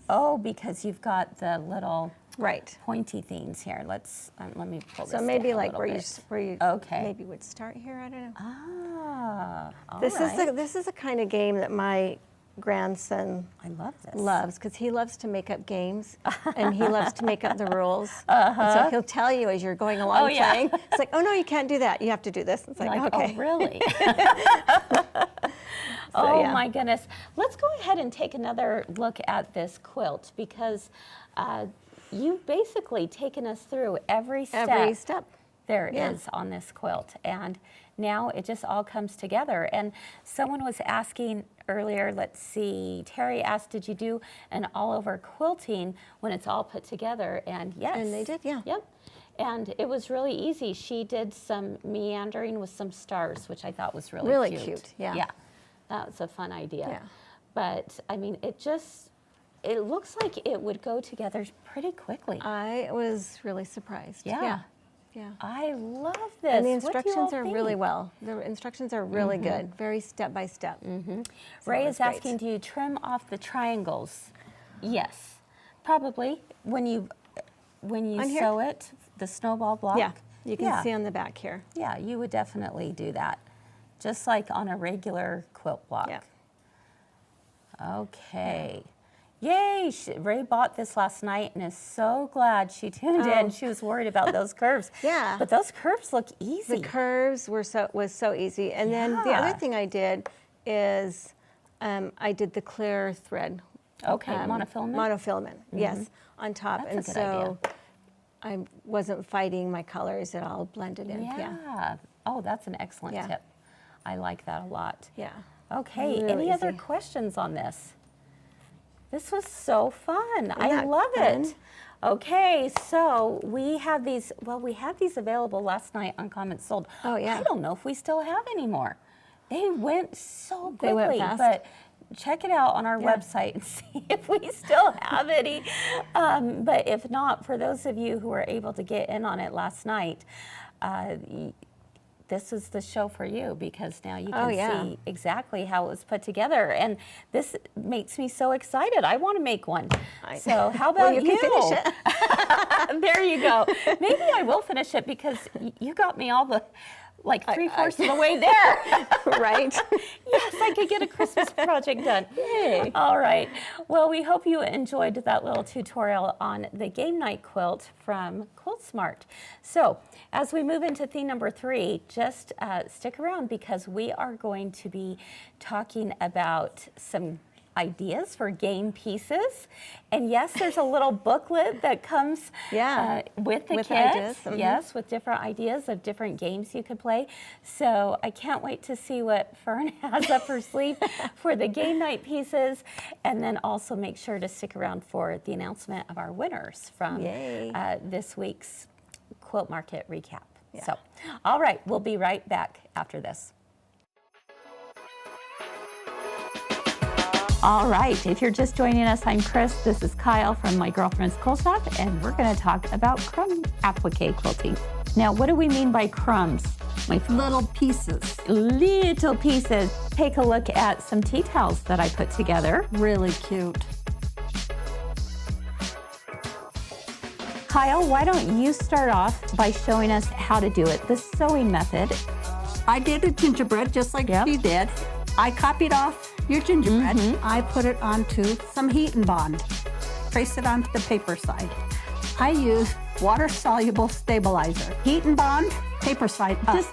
[SPEAKER 1] Oh, because you've got the little
[SPEAKER 2] Right.
[SPEAKER 1] pointy things here. Let's let me pull this.
[SPEAKER 2] So maybe
[SPEAKER 1] down a
[SPEAKER 2] like
[SPEAKER 1] little
[SPEAKER 2] where you
[SPEAKER 1] bit.
[SPEAKER 2] where you
[SPEAKER 1] Okay.
[SPEAKER 2] maybe would start here. I don't know.
[SPEAKER 1] Ah. All
[SPEAKER 2] This
[SPEAKER 1] right.
[SPEAKER 2] is the kind of game that my grandson
[SPEAKER 1] I love this.
[SPEAKER 2] loves because he loves to make up games and he loves to make up the rules. And so he'll tell you as you're going along
[SPEAKER 1] Oh, yeah.
[SPEAKER 2] playing. It's like, oh no, you can't do that. You have to do this. It's like, okay.
[SPEAKER 1] Oh, really?
[SPEAKER 2] So,
[SPEAKER 1] Oh
[SPEAKER 2] yeah.
[SPEAKER 1] my goodness. Let's go ahead and take another look at this quilt because you've basically taken us through every step.
[SPEAKER 2] Every step.
[SPEAKER 1] There
[SPEAKER 2] Yeah.
[SPEAKER 1] is on this quilt, and now it just all comes together. And someone was asking earlier, let's see, Terry asked, did you do an all-over quilting when it's all put together? And yes.
[SPEAKER 2] And they did, yeah.
[SPEAKER 1] Yep. And it was really easy. She did some meandering with some stars, which I thought was really,
[SPEAKER 2] Really
[SPEAKER 1] cute.
[SPEAKER 2] cute, yeah.
[SPEAKER 1] Yeah, that was a fun idea.
[SPEAKER 2] Yeah.
[SPEAKER 1] But, I mean, it looks like it would go together pretty quickly.
[SPEAKER 2] I was really surprised.
[SPEAKER 1] Yeah.
[SPEAKER 2] Yeah.
[SPEAKER 1] I love this.
[SPEAKER 2] And the
[SPEAKER 1] What do you all
[SPEAKER 2] instructions are really
[SPEAKER 1] think?
[SPEAKER 2] well. The instructions are really good, very step by step. So
[SPEAKER 1] Ray
[SPEAKER 2] it
[SPEAKER 1] is
[SPEAKER 2] was great.
[SPEAKER 1] asking, do you trim off the triangles? Yes, probably. When you
[SPEAKER 2] On here?
[SPEAKER 1] sew it, the snowball block.
[SPEAKER 2] Yeah, you can see on the back here.
[SPEAKER 1] Yeah, you would definitely do that, just like on a regular quilt block.
[SPEAKER 2] Yeah.
[SPEAKER 1] Okay. Yay! Ray bought this last night and is so glad she tuned in. She was worried about those curves.
[SPEAKER 2] Yeah.
[SPEAKER 1] But those curves look easy.
[SPEAKER 2] The curves was so easy. And then the
[SPEAKER 1] Yeah.
[SPEAKER 2] other thing I did is I did the clear thread.
[SPEAKER 1] Okay, monofilament?
[SPEAKER 2] Monofilament, yes, on top.
[SPEAKER 1] That's a
[SPEAKER 2] and
[SPEAKER 1] good
[SPEAKER 2] so I wasn't fighting my colors, it all blended in.
[SPEAKER 1] Yeah. Oh, that's an excellent
[SPEAKER 2] Yeah.
[SPEAKER 1] tip. I like that a lot.
[SPEAKER 2] Yeah.
[SPEAKER 1] Okay,
[SPEAKER 2] Really
[SPEAKER 1] any other
[SPEAKER 2] easy.
[SPEAKER 1] questions on this? This was so fun. I
[SPEAKER 2] that
[SPEAKER 1] love
[SPEAKER 2] fun?
[SPEAKER 1] it. Okay, so we have these, we had these available last night on Comments Sold.
[SPEAKER 2] Oh, yeah.
[SPEAKER 1] I don't know if we still have any more. They went so quickly.
[SPEAKER 2] They went fast.
[SPEAKER 1] But check it out on our website and see if we still have any. But if not, for those of you who were able to get in on it last night, this is the show for you because now you can see exactly how it was put together. And this makes me so excited. I want to make one. So how about
[SPEAKER 2] Well, you can finish it.
[SPEAKER 1] There you go. Maybe I will finish it because you got me all the, like 3/4 of the way there.
[SPEAKER 2] Right?
[SPEAKER 1] Yes, I could get a Christmas project done. Yay. All right. Well, we hope you enjoyed that little tutorial on the game night quilt from Quilt Smart. So as we move into theme number 3, just stick around because we are going to be talking about some ideas for game pieces. And yes, there's a little booklet that comes with the
[SPEAKER 2] With
[SPEAKER 1] kit.
[SPEAKER 2] ideas. Mhm.
[SPEAKER 1] Yes, with different ideas of different games you could play. So I can't wait to see what Fern has up her sleeve for the game night pieces. And then also make sure to stick around for the announcement of our winners from this week's Quilt Market Recap.
[SPEAKER 2] Yeah.
[SPEAKER 1] So, all right, we'll be right back after this. All right, if you're just joining us, I'm Kris. This is Kyle from My Girlfriend's Quilt Shop, and we're going to talk about crumb applique quilting. Now, what do we mean by crumbs?
[SPEAKER 4] Little pieces.
[SPEAKER 1] Little pieces. Take a look at some tea towels that I put together.
[SPEAKER 4] Really cute.
[SPEAKER 1] Kyle, why don't you start off by showing us how to do it, the sewing method.
[SPEAKER 4] I did a gingerbread just like
[SPEAKER 1] Yep.
[SPEAKER 4] she did. I copied off your gingerbread. I put it onto some heat and bond. Trace it onto the paper side. I use water-soluble stabilizer. Heat and bond, paper side up.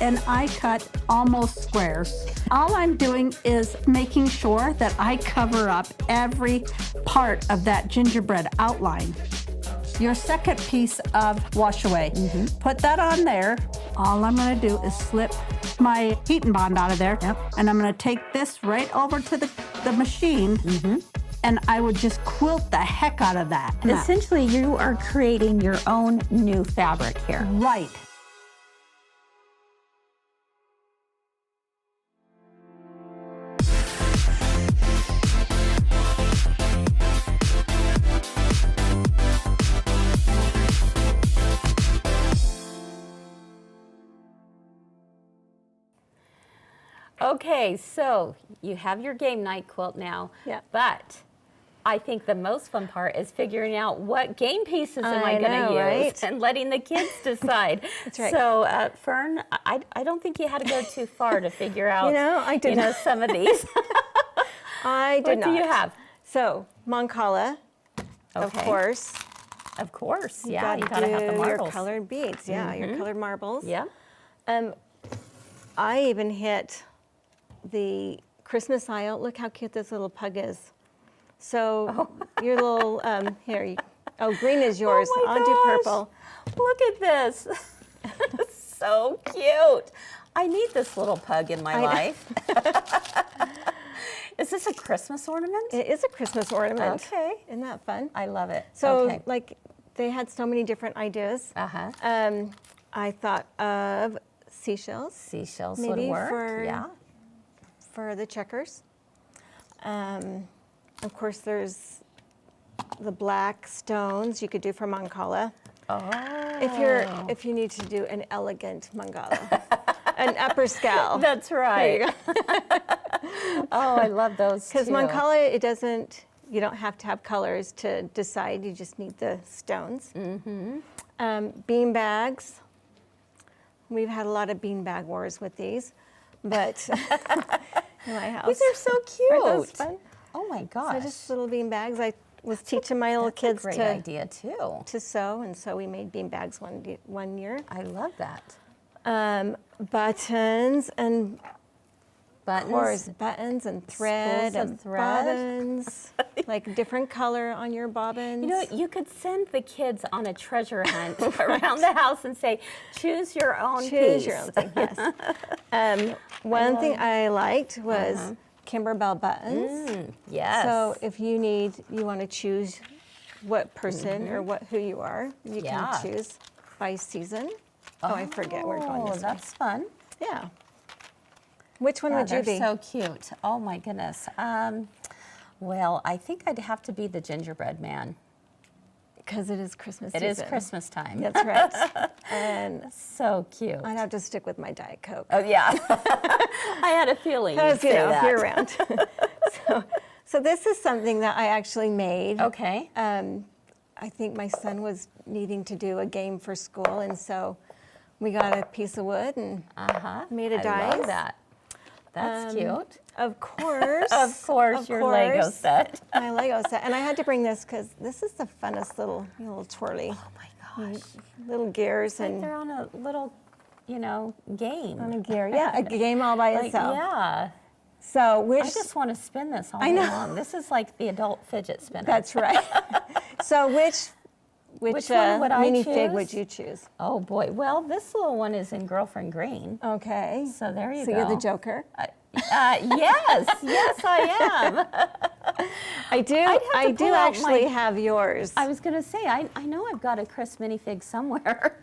[SPEAKER 4] And I cut almost squares. All I'm doing is making sure that I cover up every part of that gingerbread outline. Your second piece of wash away. Put that on there All I'm going to do is slip my heat and bond out of there, and I'm going to take this right over to the machine, and I would just quilt the heck out of that.
[SPEAKER 1] Essentially, you are creating your own new fabric here.
[SPEAKER 4] Right.
[SPEAKER 1] Okay, so you have your game night quilt now.
[SPEAKER 2] Yeah.
[SPEAKER 1] But I think the most fun part is figuring out what game pieces am I going to use,
[SPEAKER 2] right?
[SPEAKER 1] and letting the kids decide.
[SPEAKER 2] That's right.
[SPEAKER 1] So, Fern, I don't think you had to go too far to figure out,
[SPEAKER 2] I did not.
[SPEAKER 1] some of these.
[SPEAKER 2] I did
[SPEAKER 1] What
[SPEAKER 2] not.
[SPEAKER 1] do you have?
[SPEAKER 2] So, Mancala, of
[SPEAKER 1] Okay.
[SPEAKER 2] course.
[SPEAKER 1] Of course,
[SPEAKER 2] You
[SPEAKER 1] yeah,
[SPEAKER 2] gotta
[SPEAKER 1] you got to have the
[SPEAKER 2] do
[SPEAKER 1] marbles.
[SPEAKER 2] your colored beads, your colored marbles.
[SPEAKER 1] Yeah.
[SPEAKER 2] I even hit the Christmas aisle. Look how cute this little pug is. So your little, green is yours.
[SPEAKER 1] Oh my
[SPEAKER 2] I'll do
[SPEAKER 1] gosh.
[SPEAKER 2] purple.
[SPEAKER 1] Look at this. So cute. I need this little pug in my life. Is this a Christmas ornament?
[SPEAKER 2] It is a Christmas ornament.
[SPEAKER 1] Okay.
[SPEAKER 2] Isn't that fun?
[SPEAKER 1] I love it.
[SPEAKER 2] So,
[SPEAKER 1] okay.
[SPEAKER 2] like, they had so many different ideas.
[SPEAKER 1] Uh-huh.
[SPEAKER 2] I thought of seashells.
[SPEAKER 1] Seashells
[SPEAKER 2] maybe
[SPEAKER 1] would work.
[SPEAKER 2] for the checkers. Of course, there's the black stones you could do for Mancala.
[SPEAKER 1] Oh.
[SPEAKER 2] If you need to do an elegant Mangala, an upper scale.
[SPEAKER 1] That's right. Oh, I love those too.
[SPEAKER 2] Because Mancala, you don't have to have colors to decide. You just need the stones. Bean bags. We've had a lot of bean bag wars with these, but in my house.
[SPEAKER 1] These are so cute.
[SPEAKER 2] Aren't those fun?
[SPEAKER 1] Oh my gosh.
[SPEAKER 2] So just little bean bags. I was teaching my little
[SPEAKER 1] That's
[SPEAKER 2] kids
[SPEAKER 1] a great idea too.
[SPEAKER 2] to sew, and so we made bean bags one year.
[SPEAKER 1] I love that.
[SPEAKER 2] Buttons and
[SPEAKER 1] Buttons.
[SPEAKER 2] of course buttons and thread
[SPEAKER 1] Spools of
[SPEAKER 2] and
[SPEAKER 1] thread.
[SPEAKER 2] bobbins, like different color on your bobbins.
[SPEAKER 1] You know, you could send the kids on a treasure hunt around the house and say, choose your own piece.
[SPEAKER 2] Choose your own thing. Yes. One thing I liked was Kimberbell buttons.
[SPEAKER 1] Yes.
[SPEAKER 2] So if you want to choose what person or who you are, you can choose by season. Oh, I forget. We're going this way.
[SPEAKER 1] That's fun.
[SPEAKER 2] Yeah. Which one would you be?
[SPEAKER 1] They're so cute. Oh my goodness. Well, I think I'd have to be the gingerbread man.
[SPEAKER 2] Because it is Christmas
[SPEAKER 1] It
[SPEAKER 2] season.
[SPEAKER 1] is Christmas time.
[SPEAKER 2] That's right. And
[SPEAKER 1] So cute.
[SPEAKER 2] I'd have to stick with my Diet Coke.
[SPEAKER 1] Oh yeah. I had a feeling you'd
[SPEAKER 2] Because,
[SPEAKER 1] say that.
[SPEAKER 2] year round. so this is something that I actually made.
[SPEAKER 1] Okay.
[SPEAKER 2] I think my son was needing to do a game for school, and so we got a piece of wood and made a dice.
[SPEAKER 1] I love that. That's cute.
[SPEAKER 2] Of course.
[SPEAKER 1] Of course, your Lego set.
[SPEAKER 2] My Lego set. And I had to bring this because this is the funnest little twirly.
[SPEAKER 1] Oh my gosh.
[SPEAKER 2] Little gears
[SPEAKER 1] Like
[SPEAKER 2] and
[SPEAKER 1] they're on a little, game.
[SPEAKER 2] on a gear. Yeah, a game all by
[SPEAKER 1] Like,
[SPEAKER 2] itself.
[SPEAKER 1] yeah.
[SPEAKER 2] So which
[SPEAKER 1] I just want to spin this all day long. This is like the adult fidget spinner.
[SPEAKER 2] that's right. So which
[SPEAKER 1] one would I
[SPEAKER 2] minifig
[SPEAKER 1] choose?
[SPEAKER 2] would you choose?
[SPEAKER 1] Oh boy. Well, this little one is in Girlfriend Green.
[SPEAKER 2] Okay.
[SPEAKER 1] So there you
[SPEAKER 2] So
[SPEAKER 1] go.
[SPEAKER 2] you're the Joker.
[SPEAKER 1] Yes, I am.
[SPEAKER 2] I do.
[SPEAKER 1] have to
[SPEAKER 2] I do
[SPEAKER 1] pull out
[SPEAKER 2] actually
[SPEAKER 1] my-
[SPEAKER 2] have yours.
[SPEAKER 1] I was going to say, I know I've got a Chris minifig somewhere.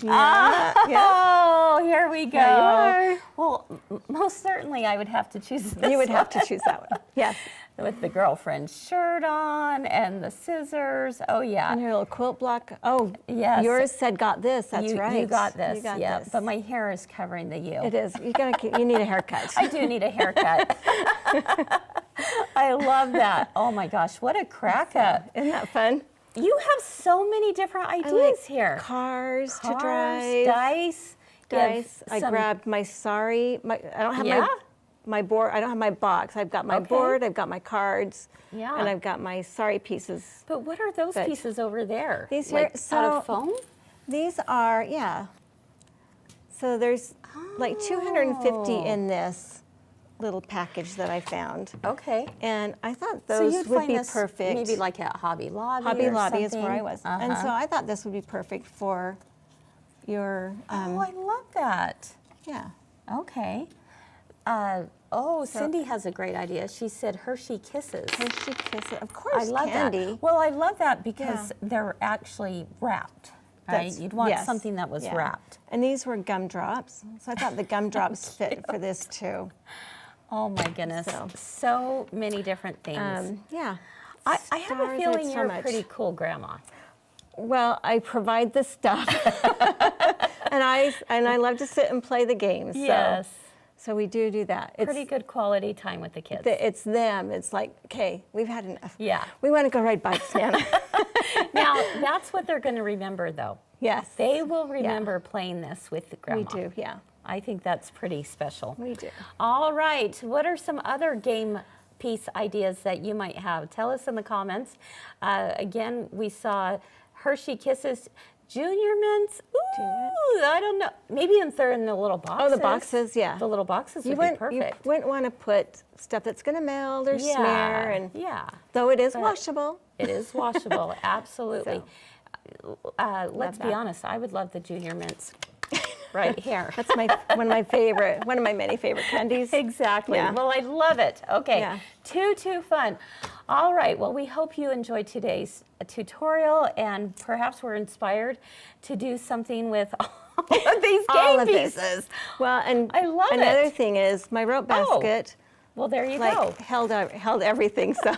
[SPEAKER 2] Yeah.
[SPEAKER 1] Oh, here we go.
[SPEAKER 2] There you are.
[SPEAKER 1] Well, most certainly I would have to choose this
[SPEAKER 2] You would have
[SPEAKER 1] one.
[SPEAKER 2] to choose that one. Yes.
[SPEAKER 1] With the girlfriend shirt on and the scissors. Oh, yeah.
[SPEAKER 2] And your little quilt block. Oh,
[SPEAKER 1] Yes.
[SPEAKER 2] yours said "got this." That's right.
[SPEAKER 1] You got this.
[SPEAKER 2] You got
[SPEAKER 1] yeah.
[SPEAKER 2] this.
[SPEAKER 1] But my hair is covering the U.
[SPEAKER 2] It is. You need a haircut.
[SPEAKER 1] I do need a haircut. I love that. Oh my gosh, what a crack up.
[SPEAKER 2] Isn't that fun?
[SPEAKER 1] You have so many different ideas
[SPEAKER 2] I like
[SPEAKER 1] here.
[SPEAKER 2] Cars to
[SPEAKER 1] Cars,
[SPEAKER 2] drive.
[SPEAKER 1] dice. You have
[SPEAKER 2] Dice. I
[SPEAKER 1] some-
[SPEAKER 2] grabbed my sari. I don't have
[SPEAKER 1] Yeah?
[SPEAKER 2] my board. I don't have my box. I've got my
[SPEAKER 1] Okay.
[SPEAKER 2] board. I've got my cards.
[SPEAKER 1] Yeah.
[SPEAKER 2] And I've got my sari pieces.
[SPEAKER 1] But what are those
[SPEAKER 2] But
[SPEAKER 1] pieces over there?
[SPEAKER 2] these
[SPEAKER 1] like
[SPEAKER 2] here-
[SPEAKER 1] out of
[SPEAKER 2] so-
[SPEAKER 1] foam?
[SPEAKER 2] These are, yeah. So there's like 250 in this little package that I found.
[SPEAKER 1] Okay.
[SPEAKER 2] And I thought
[SPEAKER 1] So
[SPEAKER 2] those
[SPEAKER 1] you'd
[SPEAKER 2] would
[SPEAKER 1] find
[SPEAKER 2] be
[SPEAKER 1] this
[SPEAKER 2] perfect.
[SPEAKER 1] maybe like at Hobby Lobby.
[SPEAKER 2] Hobby
[SPEAKER 1] or
[SPEAKER 2] Lobby is where I
[SPEAKER 1] something?
[SPEAKER 2] was. And so I thought this would be perfect for, your,
[SPEAKER 1] Oh, I love that.
[SPEAKER 2] yeah.
[SPEAKER 1] Okay. Cindy has a great idea. She said Hershey Kisses.
[SPEAKER 2] Hershey Kisses, of
[SPEAKER 1] I
[SPEAKER 2] course,
[SPEAKER 1] love
[SPEAKER 2] candy.
[SPEAKER 1] that. Well, I love that because they're actually wrapped, right?
[SPEAKER 2] That's-
[SPEAKER 1] You'd want
[SPEAKER 2] yes,
[SPEAKER 1] something that was
[SPEAKER 2] yeah.
[SPEAKER 1] wrapped.
[SPEAKER 2] And these were gumdrops, so I thought the gumdrops fit for this too.
[SPEAKER 1] Oh my goodness. So many different things.
[SPEAKER 2] Yeah.
[SPEAKER 1] I have a
[SPEAKER 2] Stars,
[SPEAKER 1] feeling
[SPEAKER 2] it's so
[SPEAKER 1] you're a
[SPEAKER 2] much.
[SPEAKER 1] pretty cool grandma.
[SPEAKER 2] Well, I provide the stuff, and I love to sit and play the games. So we do that. It's
[SPEAKER 1] Pretty good quality time with the kids.
[SPEAKER 2] It's them. It's like, okay, we've had enough.
[SPEAKER 1] Yeah.
[SPEAKER 2] We want to go ride bikes, Nana.
[SPEAKER 1] Now, that's what they're going to remember, though.
[SPEAKER 2] Yes.
[SPEAKER 1] They will remember playing this with grandma.
[SPEAKER 2] We do, yeah.
[SPEAKER 1] I think that's pretty special.
[SPEAKER 2] We do.
[SPEAKER 1] All right. What are some other game piece ideas that you might have? Tell us in the comments. Again, we saw Hershey Kisses, Junior Mints. Ooh, I don't know. Maybe they're in the little boxes.
[SPEAKER 2] Oh, the boxes, yeah.
[SPEAKER 1] The little boxes would be
[SPEAKER 2] You
[SPEAKER 1] perfect.
[SPEAKER 2] wouldn't want to put stuff that's going to melt or smear, and though it is washable.
[SPEAKER 1] It is washable, absolutely. Let's be
[SPEAKER 2] that.
[SPEAKER 1] honest, I would love the Junior Mints right here.
[SPEAKER 2] That's one of my many favorite candies.
[SPEAKER 1] Exactly.
[SPEAKER 2] Yeah.
[SPEAKER 1] Well, I love it. Okay.
[SPEAKER 2] Yeah.
[SPEAKER 1] Too fun. All right. Well, we hope you enjoyed today's tutorial and perhaps were inspired to do something with all of these
[SPEAKER 2] All
[SPEAKER 1] game
[SPEAKER 2] of this.
[SPEAKER 1] pieces.
[SPEAKER 2] Well, and
[SPEAKER 1] I love
[SPEAKER 2] another
[SPEAKER 1] it.
[SPEAKER 2] thing is my rope basket
[SPEAKER 1] Well, there you go.
[SPEAKER 2] held everything. So,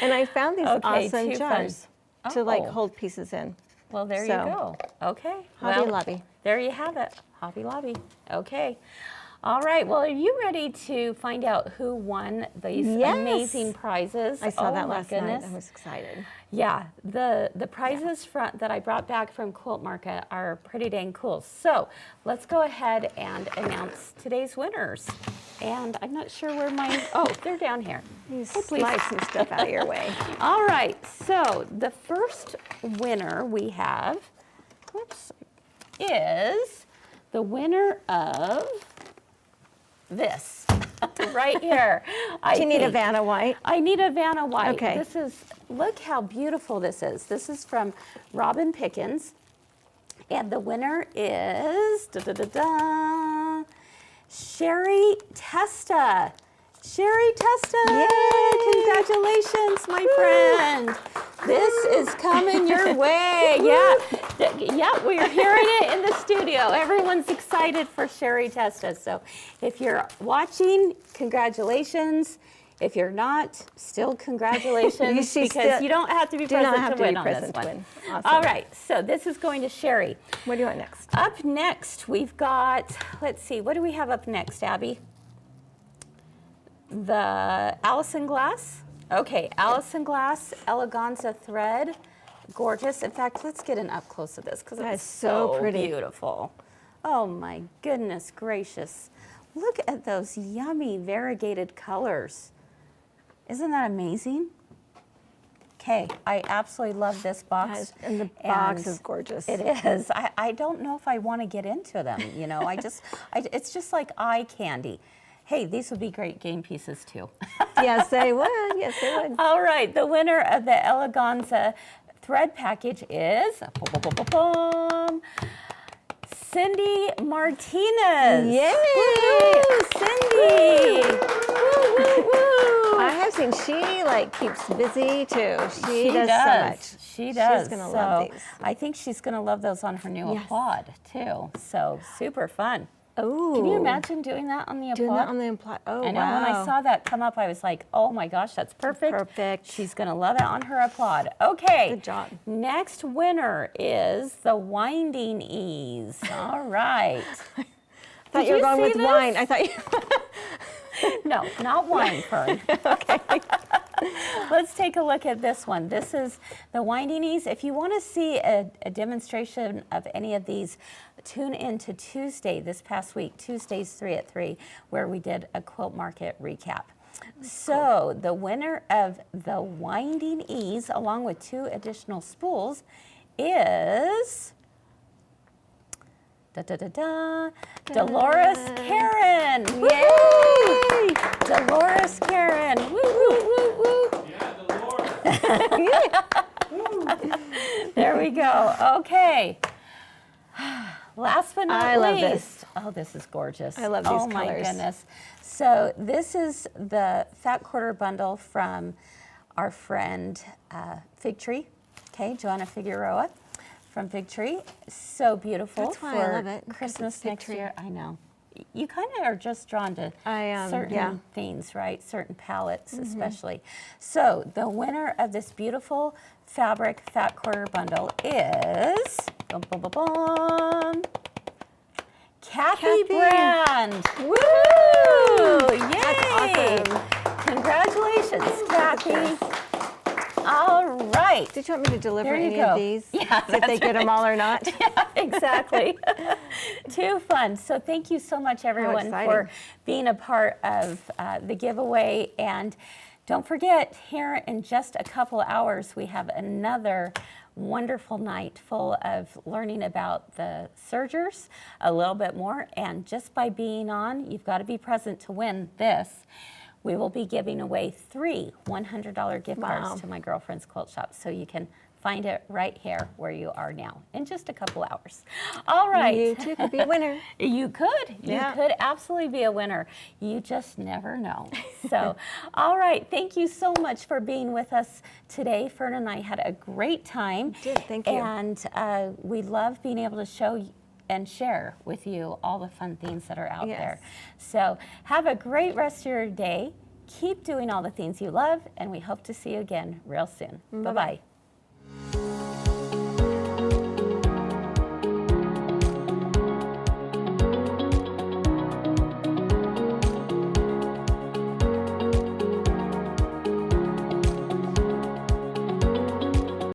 [SPEAKER 2] and I found these awesome
[SPEAKER 1] too
[SPEAKER 2] jars
[SPEAKER 1] fun.
[SPEAKER 2] to
[SPEAKER 1] Oh.
[SPEAKER 2] hold pieces in.
[SPEAKER 1] Well, there
[SPEAKER 2] So,
[SPEAKER 1] you go. Okay.
[SPEAKER 2] Hobby
[SPEAKER 1] well,
[SPEAKER 2] Lobby.
[SPEAKER 1] There you have it. Hobby Lobby. Okay. All right. Well, are you ready to find out who won these
[SPEAKER 2] Yes.
[SPEAKER 1] amazing prizes?
[SPEAKER 2] I saw
[SPEAKER 1] Oh,
[SPEAKER 2] that
[SPEAKER 1] my
[SPEAKER 2] last
[SPEAKER 1] goodness.
[SPEAKER 2] night. I was excited.
[SPEAKER 1] Yeah, the prizes that I brought back from Quilt Market are pretty dang cool. So let's go ahead and announce today's winners. And I'm not sure where they're down here.
[SPEAKER 2] You
[SPEAKER 1] Oh, please.
[SPEAKER 2] slide some stuff out of your way.
[SPEAKER 1] All right, so the first winner we have, is the winner of this right here.
[SPEAKER 2] Do you need a Vanna White?
[SPEAKER 1] I need a Vanna White.
[SPEAKER 2] Okay.
[SPEAKER 1] Look how beautiful this is. This is from Robin Pickens. And the winner is, Sherry Testa. Sherry Testa, congratulations, my friend. This is coming your way. Yeah, we're hearing it in the studio. Everyone's excited for Sherry Testa. So if you're watching, congratulations. If you're not, still congratulations, because you don't have to be present to win on this one.
[SPEAKER 2] Awesome.
[SPEAKER 1] All right, so this is going to Sherry.
[SPEAKER 2] What do you want next?
[SPEAKER 1] Up next, we've got, let's see, what do we have up next, Abby? The Allison Glass. Okay, Allison Glass, Eleganza thread. Gorgeous. In fact, let's get an up close of this because
[SPEAKER 2] That
[SPEAKER 1] it's
[SPEAKER 2] is so pretty.
[SPEAKER 1] beautiful. Oh my goodness gracious. Look at those yummy variegated colors. Isn't that amazing? Okay, I absolutely love this box.
[SPEAKER 2] Yes, and the box is gorgeous.
[SPEAKER 1] It is. I don't know if I want to get into them, you know. It's just like eye candy. Hey, these would be great game pieces too.
[SPEAKER 2] Yes, they would. Yes, they would.
[SPEAKER 1] All right, the winner of the Eleganza thread package is Cindy Martinez.
[SPEAKER 2] Yay!
[SPEAKER 1] Woo, Cindy! Woo, woo, woo.
[SPEAKER 2] I have seen she keeps busy too. She does so much.
[SPEAKER 1] She does.
[SPEAKER 2] She's gonna love these.
[SPEAKER 1] I think she's gonna love those on her new
[SPEAKER 2] Yes.
[SPEAKER 1] applaud too. So super fun.
[SPEAKER 2] Oh.
[SPEAKER 1] Can you imagine doing that on the applaud?
[SPEAKER 2] Doing that on the applaud? Oh,
[SPEAKER 1] I know,
[SPEAKER 2] wow.
[SPEAKER 1] when I saw that come up, I was like, oh my gosh, that's perfect.
[SPEAKER 2] Perfect.
[SPEAKER 1] She's gonna love it on her applaud. Okay.
[SPEAKER 2] Good job.
[SPEAKER 1] Next winner is the Winding Ease. All right.
[SPEAKER 2] I thought you were going with wine. I thought you.
[SPEAKER 1] No, not wine, Fern.
[SPEAKER 2] Okay.
[SPEAKER 1] Let's take a look at this one. This is the Winding Ease. If you want to see a demonstration of any of these, tune in to Tuesday this past week, Tuesdays 3 at 3, where we did a Quilt Market Recap. So the winner of the Winding Ease, along with 2 additional spools, is Dolores Karen. Yay! Dolores Karen. Woo, woo, woo, woo.
[SPEAKER 5] Yeah, Dolores.
[SPEAKER 1] There we go. Okay. last but not
[SPEAKER 2] I
[SPEAKER 1] least.
[SPEAKER 2] love this.
[SPEAKER 1] Oh, this is gorgeous.
[SPEAKER 2] I love these
[SPEAKER 1] Oh my
[SPEAKER 2] colors.
[SPEAKER 1] goodness. So this is the Fat Quarter Bundle from our friend Fig Tree. Okay, Joanna Figueroa from Fig Tree. So beautiful.
[SPEAKER 2] That's why
[SPEAKER 1] for
[SPEAKER 2] I love it, because
[SPEAKER 1] Christmas
[SPEAKER 2] it's Fig
[SPEAKER 1] next
[SPEAKER 2] Tree.
[SPEAKER 1] year. I know. You kind of are just drawn to certain
[SPEAKER 2] yeah.
[SPEAKER 1] themes, right? Certain palettes, especially. So the winner of this beautiful fabric Fat Quarter Bundle is bum, bum, bum, bum, Kathy Brand. Woo! Yay!
[SPEAKER 2] awesome.
[SPEAKER 1] Congratulations, Kathy. All right.
[SPEAKER 2] Did you want me to deliver
[SPEAKER 1] There you
[SPEAKER 2] any
[SPEAKER 1] go.
[SPEAKER 2] of these?
[SPEAKER 1] Yeah,
[SPEAKER 2] if they get them all or not?
[SPEAKER 1] Yeah, exactly. Too fun. So thank you so much, everyone,
[SPEAKER 2] exciting.
[SPEAKER 1] for being a part of the giveaway. And don't forget, here in just a couple hours, we have another wonderful night full of learning about the sergers a little bit more. And just by being on, you've got to be present to win this. We will be giving away 3 $100 gift cards to My Girlfriend's Quilt Shop. So you can find it right here where you are now in just a couple hours. All right.
[SPEAKER 2] You too could be a winner.
[SPEAKER 1] You could. You
[SPEAKER 2] Yeah.
[SPEAKER 1] could absolutely be a winner. You just never know. So, all right. Thank you so much for being with us today. Fern and I had a great time.
[SPEAKER 2] We did. Thank you.
[SPEAKER 1] And we love being able to show and share with you all the fun things that are out
[SPEAKER 2] Yes.
[SPEAKER 1] there. So have a great rest of your day. Keep doing all the things you love, and we hope to see you again real soon. Bye-bye.